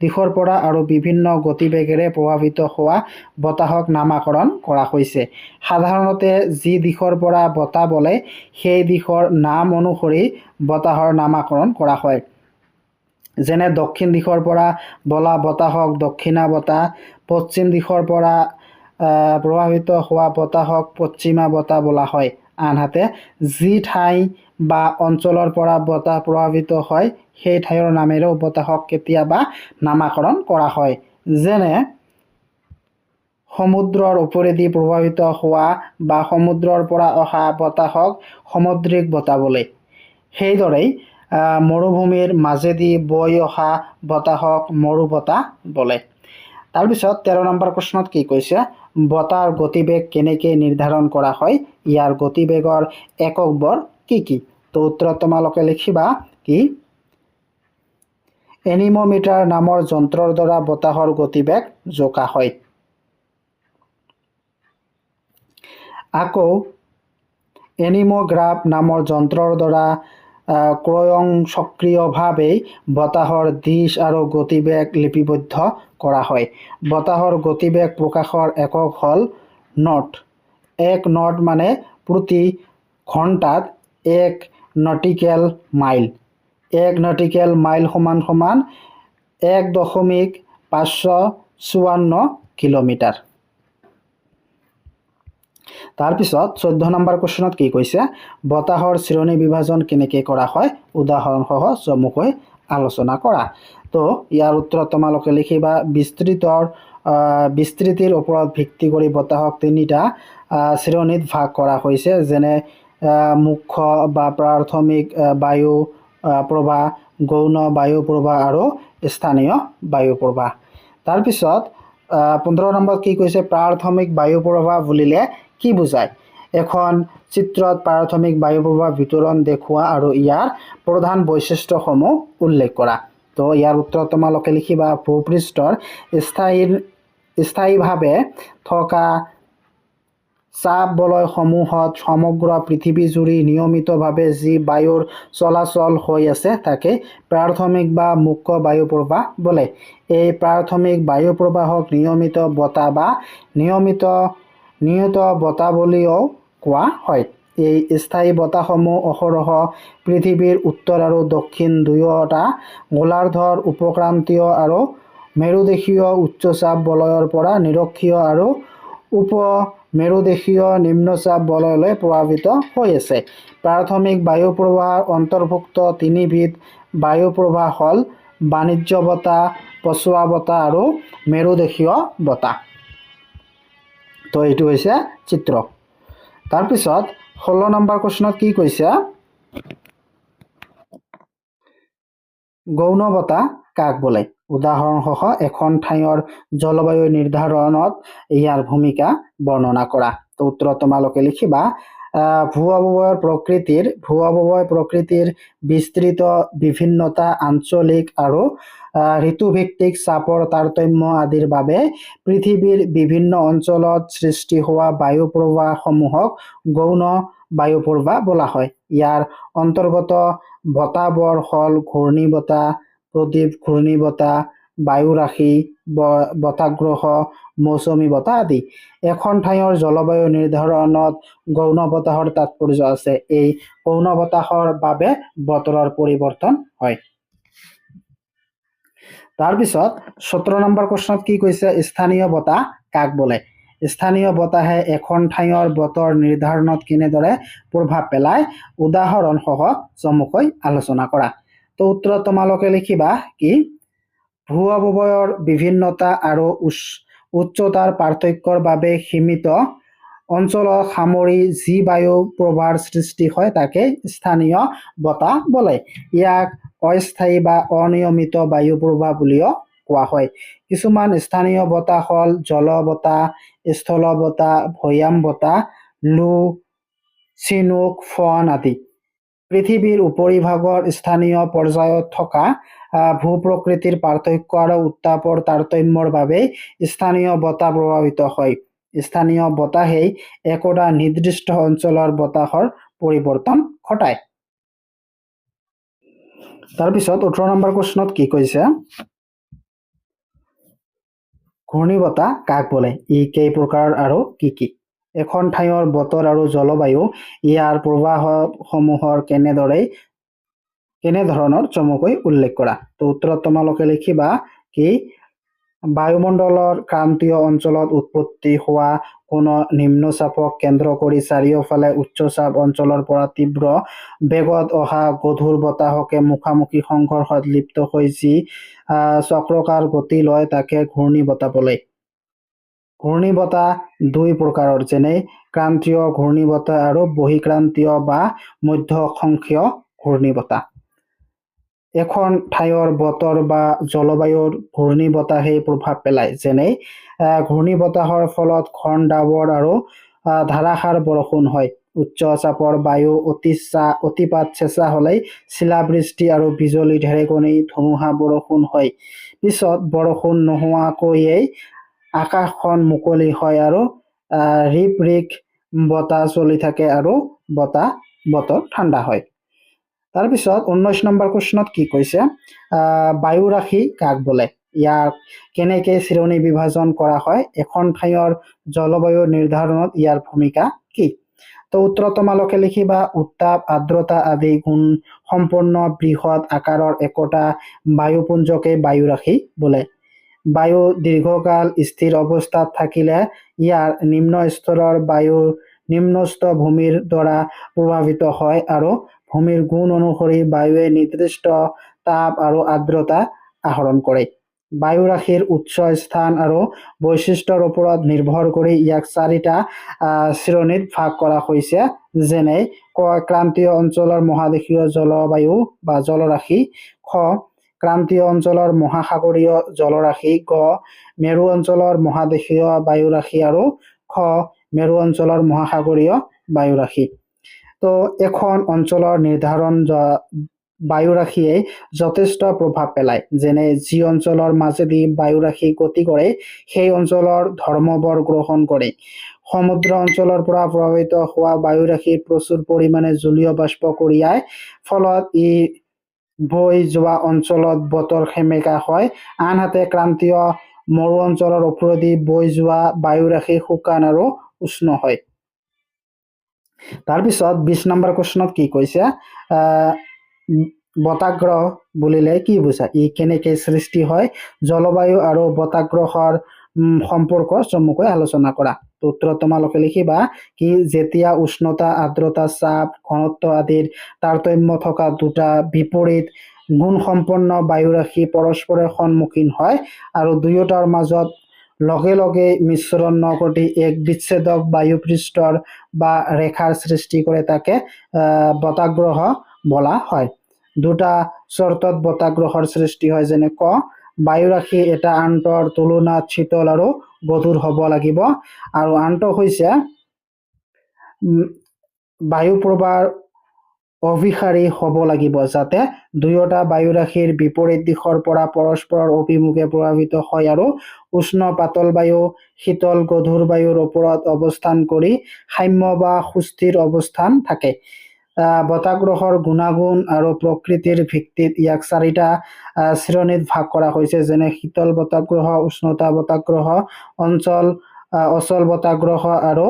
দিশৰ পৰা আৰু বিভিন্ন গতিবেগেৰে প্ৰভাৱিত হোৱা বতাহক নামাকৰণ কৰা হৈছে। সাধাৰণতে যি দিশৰ পৰা বতাহ বলে সেই দিশৰ নাম অনুসৰি বতাহৰ নামাকৰণ কৰা হয়। যেনে দক্ষিণ দিশৰ পৰা বলা বতাহক দক্ষিণা বতাহ, পশ্চিম দিশৰ পৰা প্ৰভাৱিত হোৱা বতাহক পশ্চিমা বতাহ বোলা হয়। আনহাতে যি ঠাই বা অঞ্চলৰ পৰা বতাহ প্ৰভাৱিত হয় সেই ঠাইৰ নামেৰেও বতাহক কেতিয়াবা নামাকৰণ কৰা হয়। যেনে সমুদ্ৰৰ ওপৰেদি প্ৰভাৱিত হোৱা বা সমুদ্ৰৰ পৰা অহা বতাহক সামুদ্ৰিক বতাহ বোলে। সেইদৰেই মৰুভূমিৰ মাজেদি বৈ অহা বতাহক মৰু বতাহ বোলে। তাৰপিছত 13 নম্বৰ প্ৰশ্নত কি কৈছে, বতাহৰ গতিবেগ কেনেকৈ নিৰ্ধাৰণ কৰা হয়? ইয়াৰ গতিবেগৰ এককবোৰ কি কি? তো উত্তৰত তোমালোকে লিখিবা কি, এনিমোমিটাৰ নামৰ যন্ত্ৰৰ দ্বাৰা বতাহৰ গতিবেগ জোখা হয়। আকৌ এনিমোগ্ৰাফ নামৰ যন্ত্ৰৰ দ্বাৰা স্বয়ংক্ৰিয়ভাৱে বতাহৰ দিশ আৰু গতিবেগ লিপিবদ্ধ কৰা হয়। বতাহৰ গতিবেগ প্ৰকাশৰ একক হ'ল নট। 1 নট মানে প্ৰতি ঘণ্টাত 1 নটিকেল মাইল। 1 নটিকেল মাইল সমান 1.554 কিলোমিটাৰ। তাৰপিছত 14 নম্বৰ প্ৰশ্নত কি কৈছে, বতাহৰ শ্ৰেণী বিভাজন কেনেকৈ কৰা হয়? উদাহৰণসহ চমুকৈ আলোচনা কৰা। তো ইয়াৰ উত্তৰত তোমালোকে লিখিবা, বিস্তৃতিৰ ওপৰত ভিত্তি কৰি বতাহক 3টা শ্ৰেণীত ভাগ কৰা হৈছে। যেনে মুখ্য বা প্ৰাথমিক বায়ু প্ৰবাহ, গৌণ বায়ু প্ৰবাহ আৰু স্থানীয় বায়ু প্ৰবাহ। তাৰপিছত 15 নম্বৰত কি কৈছে, প্ৰাথমিক বায়ু প্ৰবাহ বুলিলে কি বুজায়? এখন চিত্ৰত প্ৰাথমিক বায়ু প্ৰবাহ বিতৰণ দেখুওৱা আৰু ইয়াৰ প্ৰধান বৈশিষ্ট্যসমূহ উল্লেখ কৰা। তো ইয়াৰ উত্তৰত তোমালোকে লিখিবা, ভূপৃষ্ঠৰ স্থায়ীভাৱে থকা চাপ বলয়সমূহত সমগ্ৰ পৃথিৱীজুৰি নিয়মিতভাৱে যি বায়ুৰ চলাচল হৈ আছে তাকে প্ৰাথমিক বা মুখ্য বায়ু প্ৰবাহ বোলে। এই প্ৰাথমিক বায়ু প্ৰবাহক নিয়মিত বতাহ বা নিয়মিত বতাহ বুলিও কোৱা হয়। এই স্থায়ী বতাহসমূহ অহৰহ পৃথিৱীৰ উত্তৰ আৰু দক্ষিণ দুয়োটা গোলাৰ্ধৰ উপক্ৰান্তীয় আৰু মেৰুদেশীয় উচ্চচাপ বলয়ৰ পৰা নিৰক্ষীয় আৰু উপমেৰুদেশীয় নিম্নচাপ বলয়লৈ প্ৰভাৱিত হৈ আছে। প্ৰাথমিক বায়ু প্ৰবাহৰ অন্তৰ্ভুক্ত 3বিধ বায়ু প্ৰবাহ হ'ল বাণিজ্য বতাহ, পছোৱা বতাহ আৰু মেৰুদেশীয় বতাহ। তো এইটো হৈছে চিত্ৰ। তাৰপিছত 16 নম্বৰ প্ৰশ্নত কি কৈছে, গৌণ বতাহ কাক বোলে? উদাহৰণসহ এখন ঠাইৰ জলবায়ু নিৰ্ধাৰণত ইয়াৰ ভূমিকা বৰ্ণনা কৰা। তো উত্তৰত তোমালোকে লিখিবা, ভূ-অৱয়ব প্ৰকৃতিৰ বিস্তৃত বিভিন্নতা, আঞ্চলিক আৰু ঋতুভিত্তিক চাপৰ তাৰতম্য আদিৰ বাবে পৃথিৱীৰ বিভিন্ন অঞ্চলত সৃষ্টি হোৱা বায়ু প্ৰবাহসমূহক গৌণ বায়ু প্ৰবাহ বোলা হয়। ইয়াৰ অন্তৰ্গত বতাহবোৰ হ'ল ঘূৰ্ণী বতাহ, প্ৰদীপ ঘূৰ্ণী বতাহ, বায়ুৰাশি, বতাহগ্ৰহ, মৌচুমী বতাহ আদি। এখন ঠাইৰ জলবায়ু নিৰ্ধাৰণত গৌণ বতাহৰ তাৎপৰ্য আছে। এই গৌণ বতাহৰ বাবে বতৰৰ পৰিৱৰ্তন হয়। তাৰপিছত 17 নম্বৰ প্ৰশ্নত কি কৈছে, স্থানীয় বতাহ কাক বোলে? স্থানীয় বতাহে এখন ঠাইৰ বতৰ নিৰ্ধাৰণত কেনেদৰে প্ৰভাৱ পেলায়, উদাহৰণসহ চমুকৈ আলোচনা কৰা। তো উত্তৰত তোমালোকে লিখিবা কি, ভূ-অৱয়বৰ বিভিন্নতা আৰু উচ্চতাৰ পাৰ্থক্যৰ বাবে সীমিত অঞ্চলক সামৰি যি বায়ু প্ৰবাহৰ সৃষ্টি হয় তাকে স্থানীয় বতাহ বোলে। ইয়াক অস্থায়ী বা অনিয়মিত বায়ু প্ৰবাহ বুলিও কোৱা হয়। কিছুমান স্থানীয় বতাহ হ'ল জল বতাহ, স্থল বতাহ, ভৈয়াম বতাহ, লু, চিনুক, ফন আদি। পৃথিৱীৰ উপৰিভাগৰ স্থানীয় পৰ্যায়ত থকা ভূ-প্ৰকৃতিৰ পাৰ্থক্য আৰু উত্তাপৰ তাৰতম্যৰ বাবে স্থানীয় বতাহ প্ৰভাৱিত হয়। স্থানীয় বতাহেই একোটা নিৰ্দিষ্ট অঞ্চলৰ বতাহৰ পৰিৱৰ্তন ঘটায়। তাৰপিছত 18 নম্বৰ প্ৰশ্নত কি কৈছে, ঘূৰ্ণীবতাহ কাক বোলে? ই কেই প্ৰকাৰৰ আৰু কি কি? এখন ঠাইৰ বতৰ আৰু জলবায়ু ইয়াৰ প্ৰভাৱসমূহৰ কেনেধৰণৰ চমুকৈ উল্লেখ কৰা। তো উত্তৰত তোমালোকে লিখিবা কি, বায়ুমণ্ডলৰ ক্ৰান্তীয় অঞ্চলত উৎপত্তি হোৱা কোনো নিম্নচাপক কেন্দ্ৰ কৰি চাৰিওফালে উচ্চচাপ অঞ্চলৰ পৰা তীব্ৰ বেগত অহা গধুৰ বতাহকে মুখামুখি সংঘৰ্ষত লিপ্ত হৈ যি চক্ৰকাৰ গতি লয় তাকে ঘূৰ্ণী বতাহ বোলে। ঘূৰ্ণী বতাহ দুই প্ৰকাৰৰ, যেনে ক্ৰান্তীয় ঘূৰ্ণী বতাহ আৰু বহিঃক্ৰান্তীয় বা মধ্য অক্ষাংশীয় ঘূৰ্ণী বতাহ। এখন ঠাইৰ বতৰ বা জলবায়ুৰ ঘূৰ্ণী বতাহে প্ৰভাৱ পেলায়, যেনে ঘূৰ্ণী বতাহৰ ফলত ঘন ডাৱৰ আৰু ধাৰাসাৰ বৰষুণ হয়। উচ্চ চাপৰ বায়ু অতিপাত চেঁচা হ'লে শিলাবৃষ্টি আৰু বিজুলী ঢেৰেকনি ধুমুহা বৰষুণ হয়। পিছত বৰষুণ নোহোৱাকৈয়ে আকাশখন মুকলি হয় আৰু ৰিপ বতাহ চলি থাকে আৰু বতৰ ঠাণ্ডা হয়। তাৰপিছত 19 নম্বৰ প্ৰশ্নত কি কৈছে, বায়ু ৰাশি কাক বোলে? ইয়াক কেনেকৈ শ্ৰেণী বিভাজন কৰা হয়? এখন ঠাইৰ জলবায়ু নিৰ্ধাৰণত ইয়াৰ ভূমিকা কি? তো উত্তৰত তোমালোকে লিখিবা, উত্তাপ, আৰ্দ্ৰতা আদি গুণ সম্পন্ন বৃহৎ আকাৰৰ একোটা বায়ুপুঞ্জকে বায়ু ৰাশি বোলে। বায়ু দীৰ্ঘকাল স্থিৰ অৱস্থাত থাকিলে ইয়াৰ নিম্ন স্তৰৰ বায়ু নিম্নস্থ ভূমিৰ দ্বাৰা প্ৰভাৱিত হয় আৰু ভূমিৰ গুণ অনুসৰি বায়ুৱে নিৰ্দিষ্ট তাপ আৰু আৰ্দ্ৰতা আহৰণ কৰে। বায়ু ৰাশিৰ উৎস, স্থান আৰু বৈশিষ্ট্যৰ ওপৰত নিৰ্ভৰ কৰি ইয়াক চাৰিটা শ্ৰেণীত ভাগ কৰা হৈছে, যেনে ক্ৰান্তীয় অঞ্চলৰ মহাদেশীয় জলবায়ু বা জলৰাশি, খ ক্ৰান্তীয় অঞ্চলৰ মহাসাগৰীয় জলৰাশি, গ মেৰু অঞ্চলৰ মহাদেশীয় বায়ুৰাশি আৰু খ মেৰু অঞ্চলৰ মহাসাগৰীয় বায়ুৰাশি। তো এখন অঞ্চলৰ নিৰ্ধাৰণ বায়ুৰাশিয়ে যথেষ্ট প্ৰভাৱ পেলায়, যেনে যি অঞ্চলৰ মাজেদি বায়ুৰাশি গতি কৰে সেই অঞ্চলৰ ধৰ্মবৰ গ্ৰহণ কৰে। সমুদ্ৰ অঞ্চলৰ পৰা প্ৰভাৱিত হোৱা বায়ুৰাশি প্ৰচুৰ পৰিমাণে জলীয় বাষ্প কঢ়িয়ায়, ফলত ই বৈ যোৱা অঞ্চলত বতৰ সেমেকা হয়। আনহাতে ক্ৰান্তীয় মৰু অঞ্চলৰ ওপৰেদি বৈ যোৱা বায়ুৰাশি শুকান আৰু উষ্ণ হয়। তাৰপিছত 20 নম্বৰ প্ৰশ্নত কি কৈছে, বতাগ্ৰহ বুলিলে কি বুজায়? ই কেনেকৈ সৃষ্টি হয়? জলবায়ু আৰু বতাগ্ৰহৰ সম্পৰ্ক চমুকৈ আলোচনা কৰা। উত্তৰত তোমালোকে লিখিবা কি, যেতিয়া উষ্ণতা, আৰ্দ্ৰতা, চাপ, ঘনত্ব আদিৰ তাৰতম্য থকা দুটা বিপৰীত গুণসম্পন্ন বায়ুৰাশি পৰস্পৰৰ সন্মুখীন হয় আৰু দুয়োটাৰ মাজত লগে লগে মিশ্ৰণ নঘটি এক বিচ্ছেদক বায়ুপৃষ্ঠৰ বা ৰেখাৰ সৃষ্টি কৰে তাকে বতাগ্ৰহ বোলা হয়। দুটা চৰ্তত বতাগ্ৰহৰ সৃষ্টি হয়, যেনে ক বায়ুৰাশি এটা আনটোৰ তুলনাত শীতল আৰু গধুৰ হ'ব লাগিব, আৰু আনটো হৈছে বায়ু প্ৰবাহ অভিসাৰী হ'ব লাগিব, যাতে দুয়োটা বায়ুৰাশিৰ বিপৰীত দিশৰ পৰা পৰস্পৰৰ অভিমুখে প্ৰভাৱিত হয় আৰু উষ্ণ পাতল বায়ু শীতল গধুৰ বায়ুৰ ওপৰত অৱস্থান কৰি সাম্য বা সুস্থিৰ অৱস্থান থাকে। বতাগ্ৰহৰ গুণাগুণ আৰু প্ৰকৃতিৰ ভিত্তিত ইয়াক চাৰিটা শ্ৰেণীত ভাগ কৰা হৈছে, যেনে শীতল বতাগ্ৰহ, উষ্ণতা বতাগ্ৰহ, অচল বতাগ্ৰহ আৰু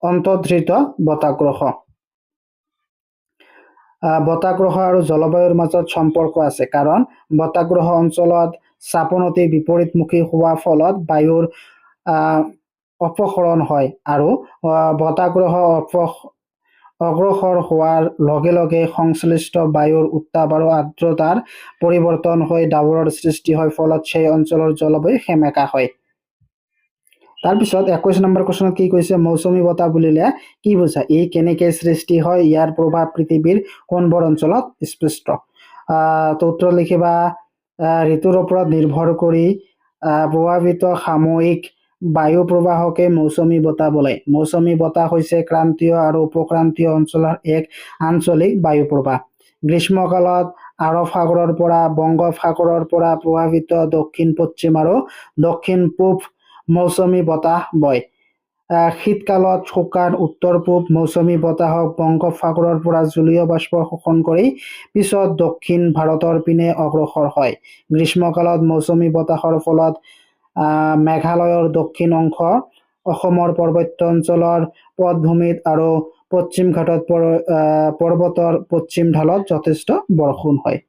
অন্তৰ্ধৃত বতাগ্ৰহ। বতাহগ্ৰহ আৰু জলবায়ুৰ মাজত সম্পৰ্ক আছে, কাৰণ বতাহগ্ৰহ অঞ্চলত চাপনতি বিপৰীতমুখী হোৱাৰ ফলত বায়ুৰ অপসৰণ হয় আৰু বতাহগ্ৰহ অগ্ৰসৰ হোৱাৰ লগে লগে সংশ্লিষ্ট বায়ুৰ উত্তাপ আৰু আৰ্দ্ৰতাৰ পৰিৱৰ্তন হৈ ডাৱৰৰ সৃষ্টি হয়, ফলত সেই অঞ্চলৰ জলবায়ু সেমেকা হয়। তাৰপিছত 21 নম্বৰ কুৱেশ্যনত কি কৈছে, মৌচুমী বতাহ বুলিলে কি বুজায়, ই কেনেকৈ সৃষ্টি হয়, ইয়াৰ প্ৰভাৱ পৃথিৱীৰ কোনবোৰ অঞ্চলত স্পষ্ট। তো উত্তৰ লিখিবা, ঋতুৰ ওপৰত নিৰ্ভৰ কৰি প্ৰভাৱিত সাময়িক বায়ু প্ৰবাহকে মৌচুমী বতাহ বোলে। মৌচুমী বতাহ হৈছে ক্ৰান্তীয় আৰু উপক্ৰান্তীয় অঞ্চলৰ এক আঞ্চলিক বায়ু প্ৰবাহ। গ্ৰীষ্মকালত আৰৱ সাগৰৰ পৰা বংগোপসাগৰৰ পৰা প্ৰভাৱিত দক্ষিণ পশ্চিম আৰু দক্ষিণ পূব মৌচুমী বতাহ বয়। শীতকালত শুকান উত্তৰ পূব মৌচুমী বতাহক বংগোপসাগৰৰ পৰা জলীয় বাষ্প শোষণ কৰি পিছত দক্ষিণ ভাৰতৰ পিনে অগ্ৰসৰ হয়। গ্ৰীষ্মকালত মৌচুমী বতাহৰ ফলত মেঘালয়ৰ দক্ষিণ অংশ, অসমৰ পৰ্বত্য অঞ্চলৰ পটভূমিত আৰু পশ্চিম ঘাটত পৰ্বতৰ পশ্চিম ঢালত যথেষ্ট বৰষুণ হয়।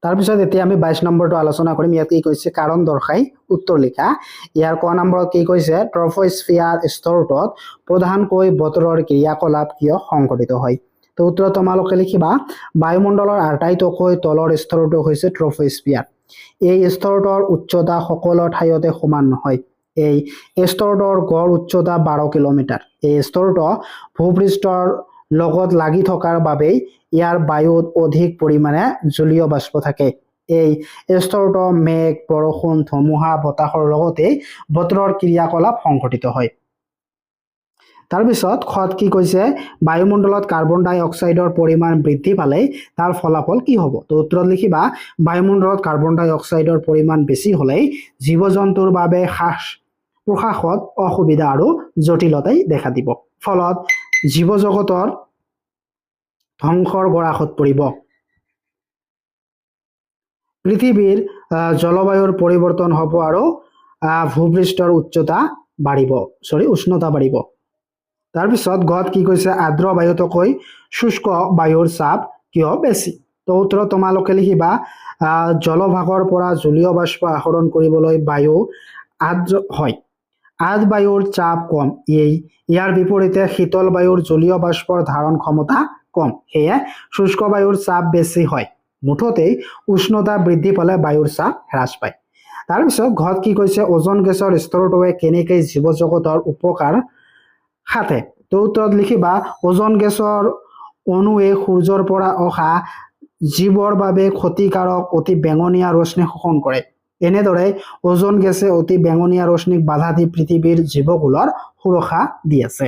তাৰপিছত এতিয়া আমি 22 নম্বৰটো আলোচনা কৰিম। ইয়াত কি কৈছে, কাৰণ দৰ্শাই উত্তৰ লিখা। ইয়াৰ ক নম্বৰত কি কৈছে, ট্ৰপোস্ফিয়াৰ স্তৰটোত প্ৰধানকৈ বতৰৰ ক্ৰিয়াকলাপ কিয় সংঘটিত হয়। তো উত্তৰ তোমালোকে লিখিবা, বায়ুমণ্ডলৰ আটাইতকৈ তলৰ স্তৰটো হৈছে ট্ৰপোস্ফিয়াৰ। এই স্তৰটোৰ উচ্চতা সকলো ঠাইতে সমান নহয়। এই স্তৰটোৰ গড় উচ্চতা 12 কিলোমিটাৰ। এই স্তৰটো ভূপৃষ্ঠৰ লগত লাগি থকাৰ বাবেই ইয়াৰ বায়ুত অধিক পৰিমাণে জলীয় বাষ্প থাকে। এই স্তৰটো মেঘ, বৰষুণ, ধুমুহা, বতাহৰ লগতে বতৰৰ ক্ৰিয়াকলাপ সংঘটিত হয়। তাৰপিছত খত কি কৈছে, বায়ুমণ্ডলত কাৰ্বন ডাই অক্সাইডৰ পৰিমাণ বৃদ্ধি পালে তাৰ ফলাফল কি হ'ব। তো উত্তৰত লিখিবা, বায়ুমণ্ডলত কাৰ্বন ডাই অক্সাইডৰ পৰিমাণ বেছি হ'লেই জীৱ জন্তুৰ বাবে শ্বাস প্ৰশ্বাসত অসুবিধা আৰু জটিলতাই দেখা দিব, ফলত জীৱ জগতৰ ধ্বংসৰ গৰাহত পৰিব। পৃথিৱীৰ জলবায়ুৰ পৰিৱৰ্তন হ'ব আৰু ভূপৃষ্ঠৰ উচ্চতা বাঢ়িব, উষ্ণতা বাঢ়িব। তাৰপিছত গত কি কৈছে, আৰ্দ্ৰ বায়ুতকৈ শুষ্ক বায়ুৰ চাপ কিয় বেছি। তো উত্তৰত তোমালোকে লিখিবা, জলভাগৰ পৰা জলীয় বাষ্প আহৰণ কৰিবলৈ বায়ু আৰ্দ্ৰ হয়। আৰ্দ্ৰ বায়ুৰ চাপ কম, ইয়াৰ বিপৰীতে শীতল বায়ুৰ জলীয় বাষ্পৰ ধাৰণ ক্ষমতা কম, সেয়ে শুষ্ক বায়ুৰ চাপ বেছি হয়। মুঠতেই উষ্ণতা বৃদ্ধি পালে বায়ুৰ চাপ হ্ৰাস পায়। তাৰপিছত ঘৰত কি কৈছে, ওজন গেছৰ স্তৰটোৱে কেনেকৈ জীৱ জগতৰ উপকাৰ সাধে। তো উত্তৰত লিখিবা, ওজন গেছৰ অণুৱে সূৰ্যৰ পৰা অহা জীৱৰ বাবে ক্ষতিকাৰক অতি বেঙুনীয়া ৰশ্মি শোষণ কৰে। এনেদৰে ওজন গেছে অতি বেঙুনীয়া ৰশ্মিক বাধা দি পৃথিৱীৰ জীৱকুলৰ সুৰক্ষা দি আছে।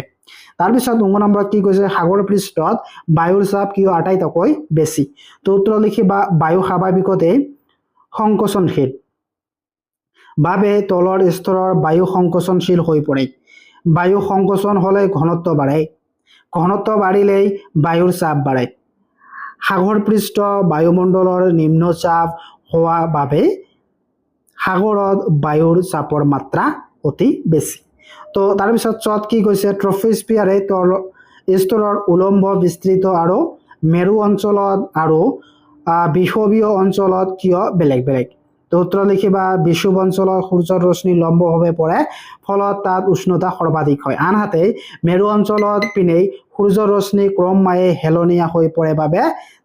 তাৰপিছত 9 নম্বৰত কি কৈছে, সাগৰ পৃষ্ঠত বায়ুৰ চাপ কিয় আটাইতকৈ বেছি। তো উত্তৰ লিখিবা, বায়ু স্বাভাৱিকতে সংকোচনশীল বাবে তলৰ স্তৰৰ বায়ু সংকোচনশীল হৈ পৰে। বায়ু সংকোচন হ'লে ঘনত্ব বাঢ়ে, ঘনত্ব বাঢ়িলেই বায়ুৰ চাপ বাঢ়ে। সাগৰ পৃষ্ঠ বায়ুমণ্ডলৰ নিম্নচাপ হোৱা বাবে সাগৰত বায়ুৰ চাপৰ মাত্ৰা অতি বেছি। তো তাৰপিছত চত কি কৈছে, ট্ৰপোস্ফিয়াৰে স্তৰৰ উলম্ব বিস্তৃত আৰু মেৰু অঞ্চলত আৰু বিষুৱীয় অঞ্চলত কিয় বেলেগ বেলেগ। তো উত্তৰ লিখিবা, বিষুৱ অঞ্চলত সূৰ্যৰ ৰশ্মি লম্বভাৱে পৰে, ফলত তাত উষ্ণতা সৰ্বাধিক হয়। আনহাতে মেৰু অঞ্চলত পিনেই সূৰ্যৰ ৰশ্মি ক্ৰমান্বয়ে হেলনীয়া হৈ পৰে বাবে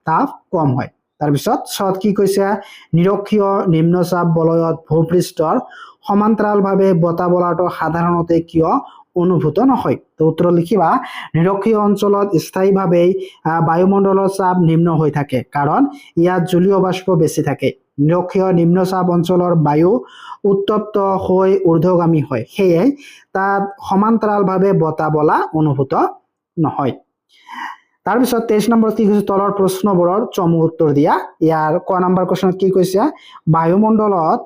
তাপ কম হয়। তাৰপিছত চত কি কৈছে, নিৰক্ষীয় নিম্নচাপ বলয়ত ভূপৃষ্ঠৰ সমান্তৰালভাৱে বতাহ বলাটো সাধাৰণতে কিয় অনুভূত নহয়। তো উত্তৰ লিখিবা, নিৰক্ষীয় অঞ্চলত স্থায়ীভাৱে বায়ুমণ্ডলৰ চাপ নিম্ন হৈ থাকে, কাৰণ ইয়াত জলীয় বাষ্প বেছি থাকে। নিৰক্ষীয় নিম্নচাপ অঞ্চলৰ বায়ু উত্তপ্ত হৈ ঊৰ্ধ্বগামী হয়, সেয়ে তাত সমান্তৰালভাৱে বতাহ বলা অনুভূত নহয়। তাৰপিছত 23 নম্বৰত কি কৈছে, তলৰ প্ৰশ্নবোৰৰ চমু উত্তৰ দিয়া। ইয়াৰ ক নম্বৰ কুৱেশ্যনত কি কৈছে, বায়ুমণ্ডলত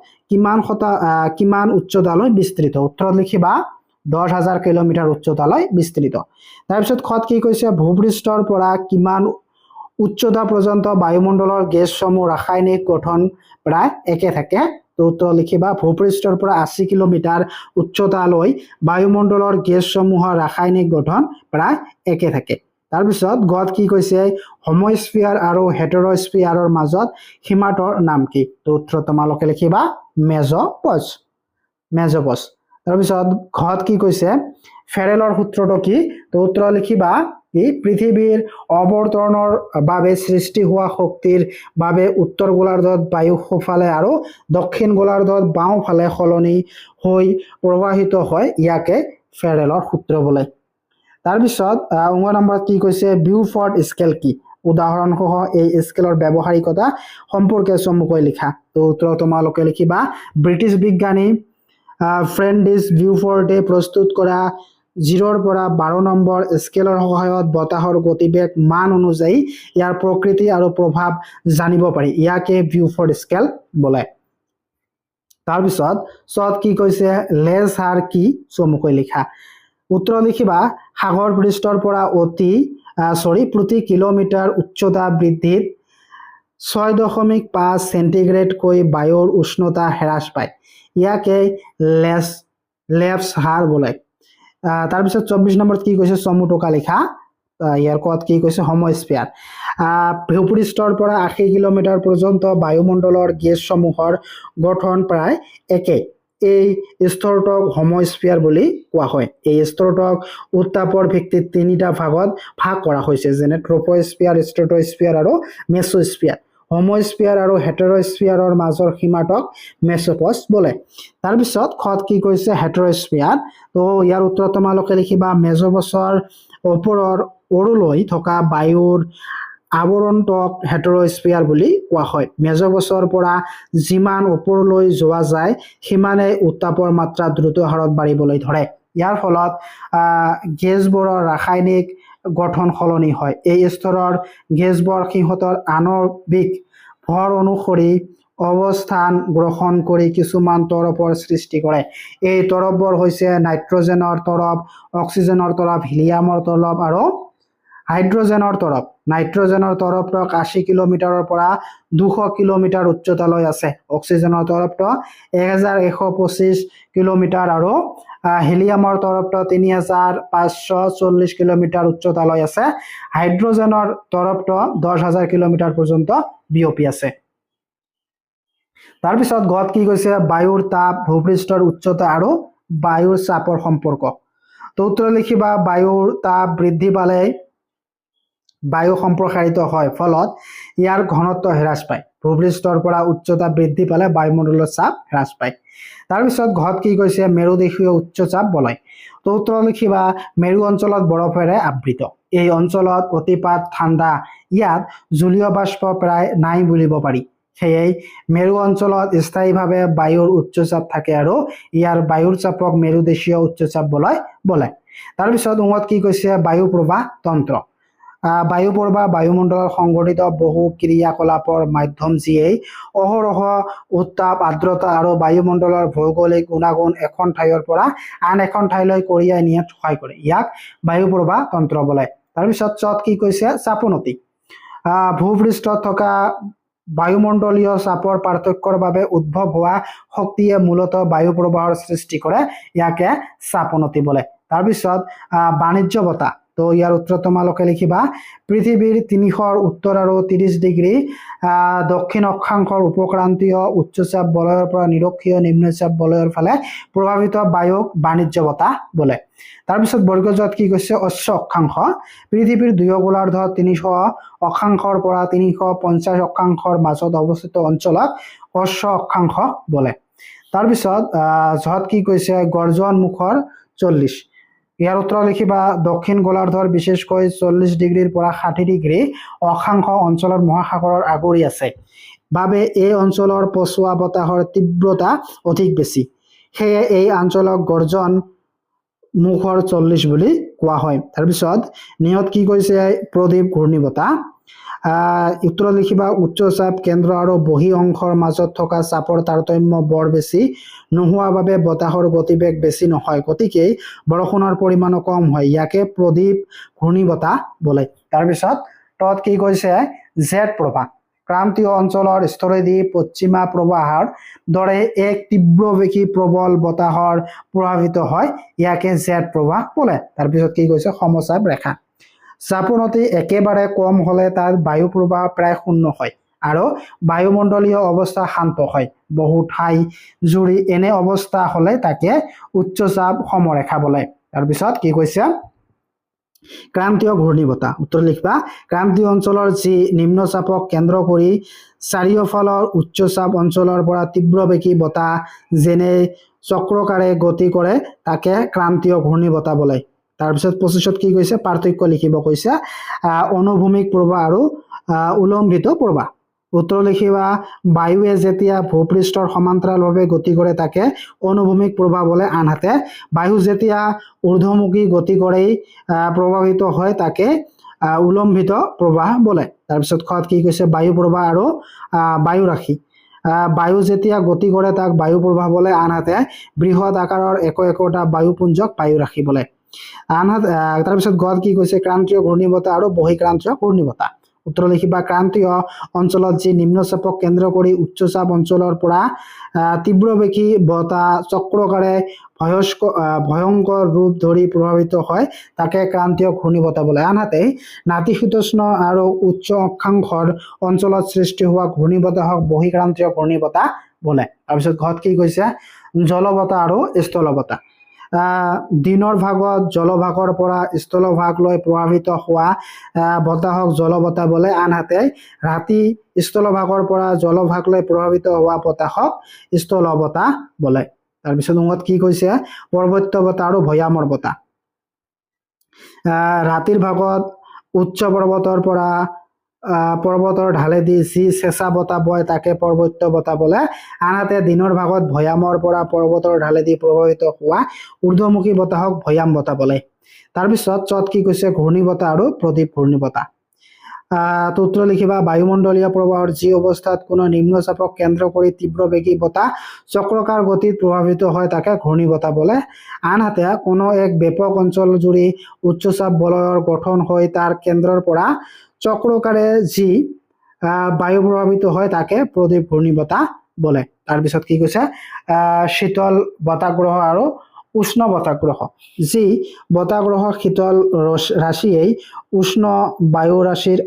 কিমান উচ্চতালৈ বিস্তৃত। উত্তৰত লিখিবা, 10,000 কিলোমিটাৰ উচ্চতালৈ বিস্তৃত। তাৰপিছত খত কি কৈছে, ভূপৃষ্ঠৰ পৰা কিমান উচ্চতা পৰ্যন্ত বায়ুমণ্ডলৰ গেছসমূহ ৰাসায়নিক গঠন প্ৰায় একে থাকে। তো উত্তৰ লিখিবা, ভূপৃষ্ঠৰ পৰা 80 কিলোমিটাৰ উচ্চতালৈ বায়ুমণ্ডলৰ গেছসমূহৰ ৰাসায়নিক গঠন প্ৰায় একে থাকে। তাৰপিছত গত কি কৈছে হোমোস্ফিয়াৰ আৰু হেটেৰোস্ফিয়াৰৰ মাজত সীমাটোৰ নাম কি তো উত্তৰ তোমালোকে লিখিবা মেজোপজ মেজোপজ তাৰপিছত ঘত কি কৈছে ফেৰেলৰ সূত্ৰটো কি তো উত্তৰ লিখিবা কি পৃথিৱীৰ অৱতৰণৰ বাবে সৃষ্টি হোৱা শক্তিৰ বাবে উত্তৰ গোলাৰ্ধত বায়ু সোঁফালে আৰু দক্ষিণ গোলাৰ্ধত বাওঁফালে সলনি হৈ প্ৰবাহিত হয় ইয়াকে ফেৰেলৰ সূত্ৰ বোলে তাৰপিছত অংগ নম্বৰত কি কৈছে বিউফৰ্ড স্কেল কি উদাহৰণসহ এই স্কেলৰ ব্যৱহাৰিকতা সম্পৰ্কে চমুকৈ লিখা তো উত্তৰ তোমালোকে লিখিবা ব্ৰিটিছ বিজ্ঞানী ফ্ৰেন্ডিছ বিউফৰ্ডে প্ৰস্তুত কৰা 0 পৰা 12 নম্বৰ স্কেলৰ সহায়ত বতাহৰ গতিবেগ মান অনুযায়ী ইয়াৰ প্ৰকৃতি আৰু প্ৰভাৱ জানিব পাৰি ইয়াকে বিউফৰ্ড স্কেল বোলে তাৰপিছত চত কি কৈছে লেজাৰ কি চমুকৈ লিখা উত্তৰ লিখিবা সাগৰ পৃষ্ঠৰ পৰা প্ৰতি কিলোমিটাৰ উচ্চতা বৃদ্ধিত 6.5 সেন্টিগ্ৰেডকৈ বায়ুৰ উষ্ণতা হ্ৰাস পায় ইয়াকে লেজাৰ বোলে তাৰপিছত 24 নম্বৰত কি কৈছে চমু টকা লিখা ইয়াৰ কত কি কৈছে হোমোস্ফিয়াৰ ভূপৃষ্ঠৰ পৰা 80 কিলোমিটাৰ পৰ্যন্ত বায়ুমণ্ডলৰ গেছসমূহৰ গঠন প্ৰায় একে এই স্তৰটোক হোমোস্ফিয়াৰ বুলি কোৱা হয় এই স্তৰটোক উত্তাপৰ ভিত্তিত তিনিটা ভাগত ভাগ কৰা হৈছে যেনে ট্ৰপোস্ফিয়াৰ ষ্ট্ৰেটোস্ফিয়াৰ আৰু মেছোস্ফিয়াৰ হোমোস্ফিয়াৰ আৰু হেটেৰোস্ফিয়াৰৰ মাজৰ সীমাটোক মেছোপজ বোলে তাৰপিছত খত কি কৈছে হেটেৰোস্ফিয়াৰ তো ইয়াৰ উত্তৰ তোমালোকে লিখিবা মেজোপজৰ ওপৰৰ ওৰলৈ থকা বায়ুৰ আৱৰণটোক হেটেৰোস্ফিয়াৰ বুলি কোৱা হয় মেজোপজৰ পৰা যিমান ওপৰলৈ যোৱা যায় সিমানে উত্তাপৰ মাত্ৰা দ্ৰুত হাৰত বাঢ়িবলৈ ধৰে ইয়াৰ ফলত গেছবোৰৰ ৰাসায়নিক গঠন সলনি হয় এই স্তৰৰ গেছবোৰ সিহঁতৰ আণৱিক ভৰ অনুসৰি অৱস্থান গ্ৰহণ কৰি কিছুমান তৰপৰ সৃষ্টি কৰে এই তৰপবোৰ হৈছে নাইট্ৰজেনৰ তৰপ অক্সিজেনৰ তৰপ হিলিয়ামৰ তৰপ আৰু হাইড্ৰজেনৰ তৰপ নাইট্ৰজেনৰ তৰপটোক 80 কিলোমিটাৰৰ পৰা 200 কিলোমিটাৰ উচ্চতালৈ আছে অক্সিজেনৰ তৰপটো 1125 কিলোমিটাৰ আৰু হিলিয়ামৰ তৰপটো 3540 কিলোমিটাৰ উচ্চতালৈ আছে হাইড্ৰজেনৰ তৰপটো 10000 কিলোমিটাৰ পৰ্যন্ত বিয়পি আছে তাৰপিছত গত কি কৈছে বায়ুৰ তাপ ভূপৃষ্ঠৰ উচ্চতা আৰু বায়ুৰ চাপৰ সম্পৰ্ক তো উত্তৰ লিখিবা বায়ুৰ তাপ বৃদ্ধি পালে বায়ু সম্প্ৰসাৰিত হয় ফলত ইয়াৰ ঘনত্ব হ্ৰাস পায় ভূপৃষ্ঠৰ পৰা উচ্চতা বৃদ্ধি পালে বায়ুমণ্ডলৰ চাপ হ্ৰাস পায় তাৰপিছত ঘত কি কৈছে মেৰুদেশীয় উচ্চচাপ বলয় তো উত্তৰ লিখিবা মেৰু অঞ্চলত বৰফেৰে আবৃত এই অঞ্চলত অতিপাত ঠাণ্ডা ইয়াত জলীয় বাষ্প প্ৰায় নাই বুলিব পাৰি সেয়ে মেৰু অঞ্চলত স্থায়ীভাৱে বায়ুৰ উচ্চচাপ থাকে আৰু ইয়াৰ বায়ুৰ চাপক মেৰুদেশীয় উচ্চচাপ বলয় বোলে তাৰপিছত উঙত কি কৈছে বায়ু প্ৰবাহ তন্ত্ৰ বায়ু প্ৰবাহ বায়ুমণ্ডলৰ সংঘটিত বহু ক্ৰিয়াকলাপৰ মাধ্যম যিয়ে অহৰহ উত্তাপ আৰ্দ্ৰতা আৰু বায়ুমণ্ডলৰ ভৌগোলিক গুণাগুণ এখন ঠাইৰ পৰা আন এখন ঠাইলৈ কঢ়িয়াই নিয়াত সহায় কৰে ইয়াক বায়ু প্ৰবাহ তন্ত্ৰ বোলে তাৰপিছত চত কি কৈছে চাপোনতি ভূপৃষ্ঠত থকা বায়ুমণ্ডলীয় চাপৰ পাৰ্থক্যৰ বাবে উদ্ভৱ হোৱা শক্তিয়ে মূলতঃ বায়ু প্ৰবাহৰ সৃষ্টি কৰে ইয়াকে চাপোনতি বোলে তাৰপিছত বাণিজ্য বতাহ তো ইয়াৰ উত্তৰ তোমালোকে লিখিবা পৃথিৱীৰ 300 উত্তৰ আৰু 30 ডিগ্ৰী দক্ষিণ অক্ষাংশৰ উপক্ৰান্তীয় উচ্চচাপ বলয়ৰ পৰা নিৰক্ষীয় নিম্নচাপ বলয়ৰ ফালে প্ৰভাৱিত বায়ুক বাণিজ্য বতাহ বোলে তাৰপিছত বৰ্গজত কি কৈছে অশ্ব অক্ষাংশ পৃথিৱীৰ দুয়ো গোলাৰ্ধত 300 অক্ষাংশৰ পৰা 350 অক্ষাংশৰ মাজত অৱস্থিত অঞ্চলক অশ্ব অক্ষাংশ বোলে তাৰপিছত যত কি কৈছে গৰ্জন মুখৰ 40 ইয়াৰ উত্তৰ লিখিবা দক্ষিণ গোলাৰ্ধৰ বিশেষকৈ 40 ডিগ্ৰীৰ পৰা 60 ডিগ্ৰী অক্ষাংশ অঞ্চলৰ মহাসাগৰৰ আগুৰি আছে বাবে এই অঞ্চলৰ পছোৱা বতাহৰ তীব্ৰতা অধিক বেছি সেয়ে এই অঞ্চলক গৰ্জন মুখৰ 40 বুলি কোৱা হয় তাৰপিছত নিয়ত কি কৈছে প্ৰদীপ ঘূৰ্ণীবতাহ উত্তৰ লিখিবা উচ্চচাপ কেন্দ্ৰ আৰু বহি অংশৰ মাজত থকা চাপৰ তাৰতম্য বৰ বেছি নোহোৱাৰ বাবে বতাহৰ গতিবেগ বেছি নহয় গতিকে বৰষুণৰ পৰিমাণো কম হয় ইয়াকে প্ৰদীপ ঘূৰ্ণীবতাহ বোলে তাৰপিছত তত কি কৈছে জেট প্ৰবাহ ক্ৰান্তীয় অঞ্চলৰ স্থৰেদি পশ্চিমা প্ৰবাহৰ দৰে এক তীব্ৰবেগী প্ৰবল বতাহৰ প্ৰভাৱিত হয় ইয়াকে জেট প্ৰবাহ বোলে তাৰপিছত কি কৈছে সমচাপ ৰেখা চাপোনতি একেবাৰে কম হলে তাত বায়ু প্ৰবাহ প্ৰায় শূন্য হয় আৰু বায়ুমণ্ডলীয় অৱস্থা শান্ত হয়। বহু ঠাই জুৰি এনে অৱস্থা হলে তাকে উচ্চচাপ সমৰেখা বোলে। তাৰপিছত কি কৈছে, ক্ৰান্তীয় ঘূৰ্ণীবতাহ। উত্তৰ লিখিবা, ক্ৰান্তীয় অঞ্চলৰ যি নিম্নচাপক কেন্দ্ৰ কৰি চাৰিওফালৰ উচ্চচাপ অঞ্চলৰ পৰা তীব্ৰবেগী বতাহ যেনে চক্ৰকাৰে গতি কৰে তাকে ক্ৰান্তীয় ঘূৰ্ণীবতাহ বোলে। তাৰপিছত 25ত কি কৈছে, পাৰ্থক্য লিখিব কৈছে, অনুভূমিক প্ৰবাহ আৰু উলম্বিত প্ৰবাহ। উত্তৰ লিখিবা, বায়ুৱে যেতিয়া ভূপৃষ্ঠৰ সমান্তৰালভাৱে গতি কৰে তাকে অনুভূমিক প্ৰবাহ বোলে, আনহাতে বায়ু যেতিয়া ঊৰ্ধ্বমুখী গতি কৰি প্ৰভাৱিত হয় তাকে উলম্বিত প্ৰবাহ বোলে। তাৰপিছত খত কি কৈছে, বায়ু প্ৰবাহ আৰু বায়ু ৰাশি। বায়ু যেতিয়া গতি কৰে তাক বায়ু প্ৰবাহ বোলে, আনহাতে বৃহৎ আকাৰৰ একোটা বায়ুপুঞ্জক বায়ু ৰাশি বোলে। আনহাতে তাৰপিছত গত কি কৈছে, ক্ৰান্তীয় ঘূৰ্ণীবতাহ আৰু বহিঃক্ৰান্তীয় ঘূৰ্ণীবতাহ। উত্তৰ লিখিবা, ক্ৰান্তীয় অঞ্চলত যি নিম্নচাপক কেন্দ্ৰ কৰি উচ্চচাপ অঞ্চলৰ পৰা তীব্ৰবেগী বতাহ চক্ৰকাৰে ভয়ংকৰ ৰূপ ধৰি প্ৰভাৱিত হয় তাকে ক্ৰান্তীয় ঘূৰ্ণীবতাহ বোলে। আনহাতে নাতিশীতোষ্ণ আৰু উচ্চ অক্ষাংশৰ অঞ্চলত সৃষ্টি হোৱা ঘূৰ্ণীবতাহক বহিঃক্ৰান্তীয় ঘূৰ্ণীবতাহ বোলে। তাৰপিছত ঘত কি কৈছে, জলবতাহ আৰু স্থলবতাহ। দিনৰ ভাগত জলভাগৰ পৰা স্থলভাগলৈ প্ৰভাৱিত হোৱা বতাহক জলবতাহ বোলে, আনহাতে ৰাতি স্থলভাগৰ পৰা জলভাগলৈ প্ৰভাৱিত হোৱা বতাহক স্থলবতাহ বোলে। তাৰপিছত কি কৈছে, পৰ্বত্য বতাহ আৰু ভৈয়ামৰ বতাহ। ৰাতিৰ ভাগত উচ্চ পৰ্বতৰ পৰা পৰ্বতৰ ঢালেদি যি চেঁচা বতাহ বয় তাকে পৰ্বত্য বতাহ বোলে, আনহাতে দিনৰ ভাগত ভৈয়ামৰ পৰা পৰ্বতৰ ঢালেদি প্ৰভাৱিত হোৱা ঊৰ্ধ্বমুখী বতাহক ভৈয়াম বতাহ বোলে। তাৰপিছত চত কি কৈছে, ঘূৰ্ণীবতাহ আৰু প্ৰদীপ ঘূৰ্ণীবতাহ। উত্তৰ লিখিবা, বায়ুমণ্ডলীয় প্ৰবাহৰ যি অৱস্থাত কোনো নিম্নচাপক কেন্দ্ৰ কৰি তীব্ৰবেগী বতাহ চক্ৰকাৰ গতিত প্ৰভাৱিত হয় তাকে ঘূৰ্ণীবতাহ বোলে, আনহাতে কোনো এক ব্যাপক অঞ্চল জুৰি উচ্চচাপ বলয়ৰ গঠন হৈ তাৰ কেন্দ্ৰৰ পৰা চক্ৰকাৰে যি বায়ু প্ৰভাৱিত হয় তাকে প্ৰদীপ ঘূৰ্ণীবতাহ বোলে। তাৰপিছত কি কৈছে, শীতল বতাহগ্ৰহ আৰু উষ্ণ বতাহগ্ৰহ। যি বতাহগ্ৰহ শীতল ৰাশিয়েই উষ্ণ বায়ু ৰাশিৰ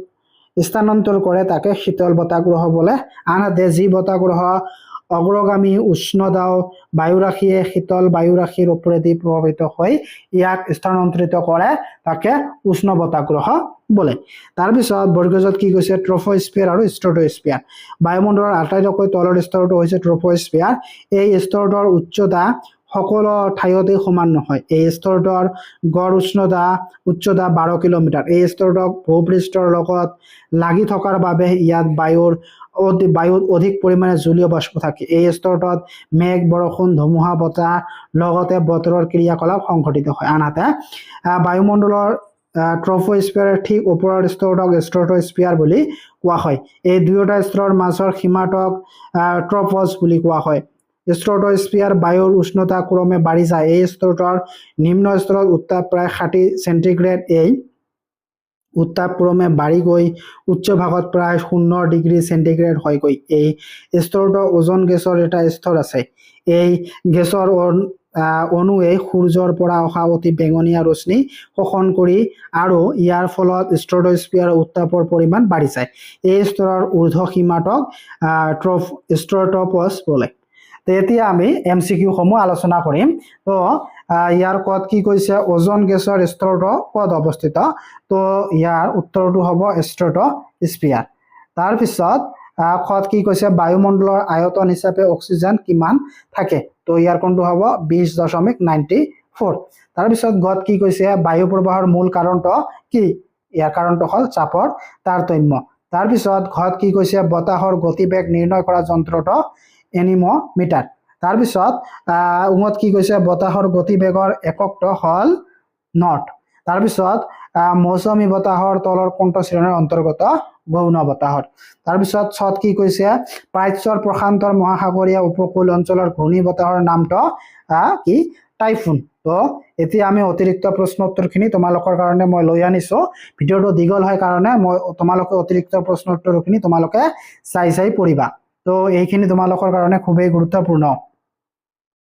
স্থানান্তৰ কৰে তাকে শীতল বতাহগ্ৰহ বোলে, আনহাতে যি বতাহগ্ৰহ অগ্ৰগামী উষ্ণদাও বায়ুৰাশিয়ে শীতল বায়ুৰাশিৰ ওপৰেদি প্ৰভাৱিত হৈ ইয়াক স্থানান্তৰিত কৰে তাকে উষ্ণ বতাহগ্ৰহ বোলে। তাৰপিছত বৰ্গজত কি কৈছে, ট্ৰপোস্ফিয়াৰ আৰু ষ্ট্ৰেটোস্ফিয়াৰ। বায়ুমণ্ডলৰ আটাইতকৈ তলৰ স্তৰটো হৈছে ট্ৰপোস্ফিয়াৰ। এই স্তৰটোৰ উচ্চতা সকলো ঠাইতে সমান নহয়। এই স্তৰটোৰ গড় উচ্চতা 12 কিলোমিটাৰ। এই স্তৰটোক ভূপৃষ্ঠৰ লগত লাগি থকাৰ বাবে ইয়াত বায়ুত অধিক পৰিমাণে জলীয় বাষ্প থাকে। এই স্তৰটোত মেঘ, বৰষুণ, ধুমুহা, বতাহ লগতে বতৰৰ ক্ৰিয়াকলাপ সংঘটিত হয়। আনহাতে বায়ুমণ্ডলৰ ট্ৰপোস্ফিয়াৰৰ ঠিক ওপৰৰ স্তৰটোক ষ্ট্ৰেটোস্ফিয়াৰ বুলি কোৱা হয়। এই দুয়োটা স্তৰৰ মাজৰ সীমাটোক ট্ৰপোজ বুলি কোৱা হয়। ষ্ট্ৰেটোস্ফিয়াৰ বায়ুৰ উষ্ণতা ক্ৰমে বাঢ়ি যায়। এই স্তৰটোৰ নিম্ন স্তৰত উত্তাপ প্ৰায় 60 চেণ্টিগ্ৰেড। এই উত্তাপ ক্ৰমে বাঢ়ি গৈ উচ্চ ভাগত প্ৰায় 0 ডিগ্ৰী চেণ্টিগ্ৰেড হয়গৈ। এই স্তৰটো ওজন গেছৰ এটা স্তৰ আছে। এই গেছৰ অণুৱে সূৰ্যৰ পৰা অহা অতি বেঙুনীয়া ৰশ্মি শোষণ কৰি আৰু ইয়াৰ ফলত ষ্ট্ৰেটোস্ফিয়াৰৰ উত্তাপৰ পৰিমাণ বাঢ়ি যায়। এই স্তৰৰ ঊৰ্ধ্ব সীমাটোক ষ্ট্ৰেটোপজ বোলে। এতিয়া আমি MCQ সমূহ আলোচনা কৰিম। তো ইয়াৰ কত কি কৈছে, ওজন গেছৰ স্তৰটো কত অৱস্থিত, তো ইয়াৰ উত্তৰটো হ'ব ষ্ট্ৰেটোস্ফিয়াৰ। তাৰপিছত খত কি কৈছে, বায়ুমণ্ডলৰ আয়তন হিচাপে অক্সিজেন কিমান থাকে, তো ইয়াৰ কোনটো হ'ব 20.94। তাৰপিছত গত কি কৈছে, বায়ু প্ৰবাহৰ মূল কাৰণটো কি, ইয়াৰ কাৰণটো হ'ল চাপৰ তাৰতম্য। তাৰপিছত ঘত কি কৈছে, বতাহৰ গতিবেগ নিৰ্ণয় কৰা যন্ত্ৰটো এনিমোমিটাৰ। তাৰপিছত কি কৈছে, বতাহৰ গতিবেগৰ এককটো হ'ল নট। তাৰপিছত মৌচুমী বতাহৰ তলৰ কোনটো শ্ৰেণীৰ অন্তৰ্গত, গৌণ বতাহৰ। তাৰপিছত চত কি কৈছে, প্ৰাচ্যৰ প্ৰশান্তৰ মহাসাগৰীয় উপকূল অঞ্চলৰ ঘূৰ্ণী বতাহৰ নামটো কি, টাইফুন। তো এতিয়া আমি অতিৰিক্ত প্ৰশ্ন উত্তৰখিনি তোমালোকৰ কাৰণে মই লৈ আনিছো। ভিডিঅ'টো দীঘল হয় কাৰণে মই তোমালোকে অতিৰিক্ত প্ৰশ্ন উত্তৰখিনি তোমালোকে চাই পঢ়িবা। তো এইখিনি তোমালোকৰ কাৰণে খুবেই গুৰুত্বপূৰ্ণ।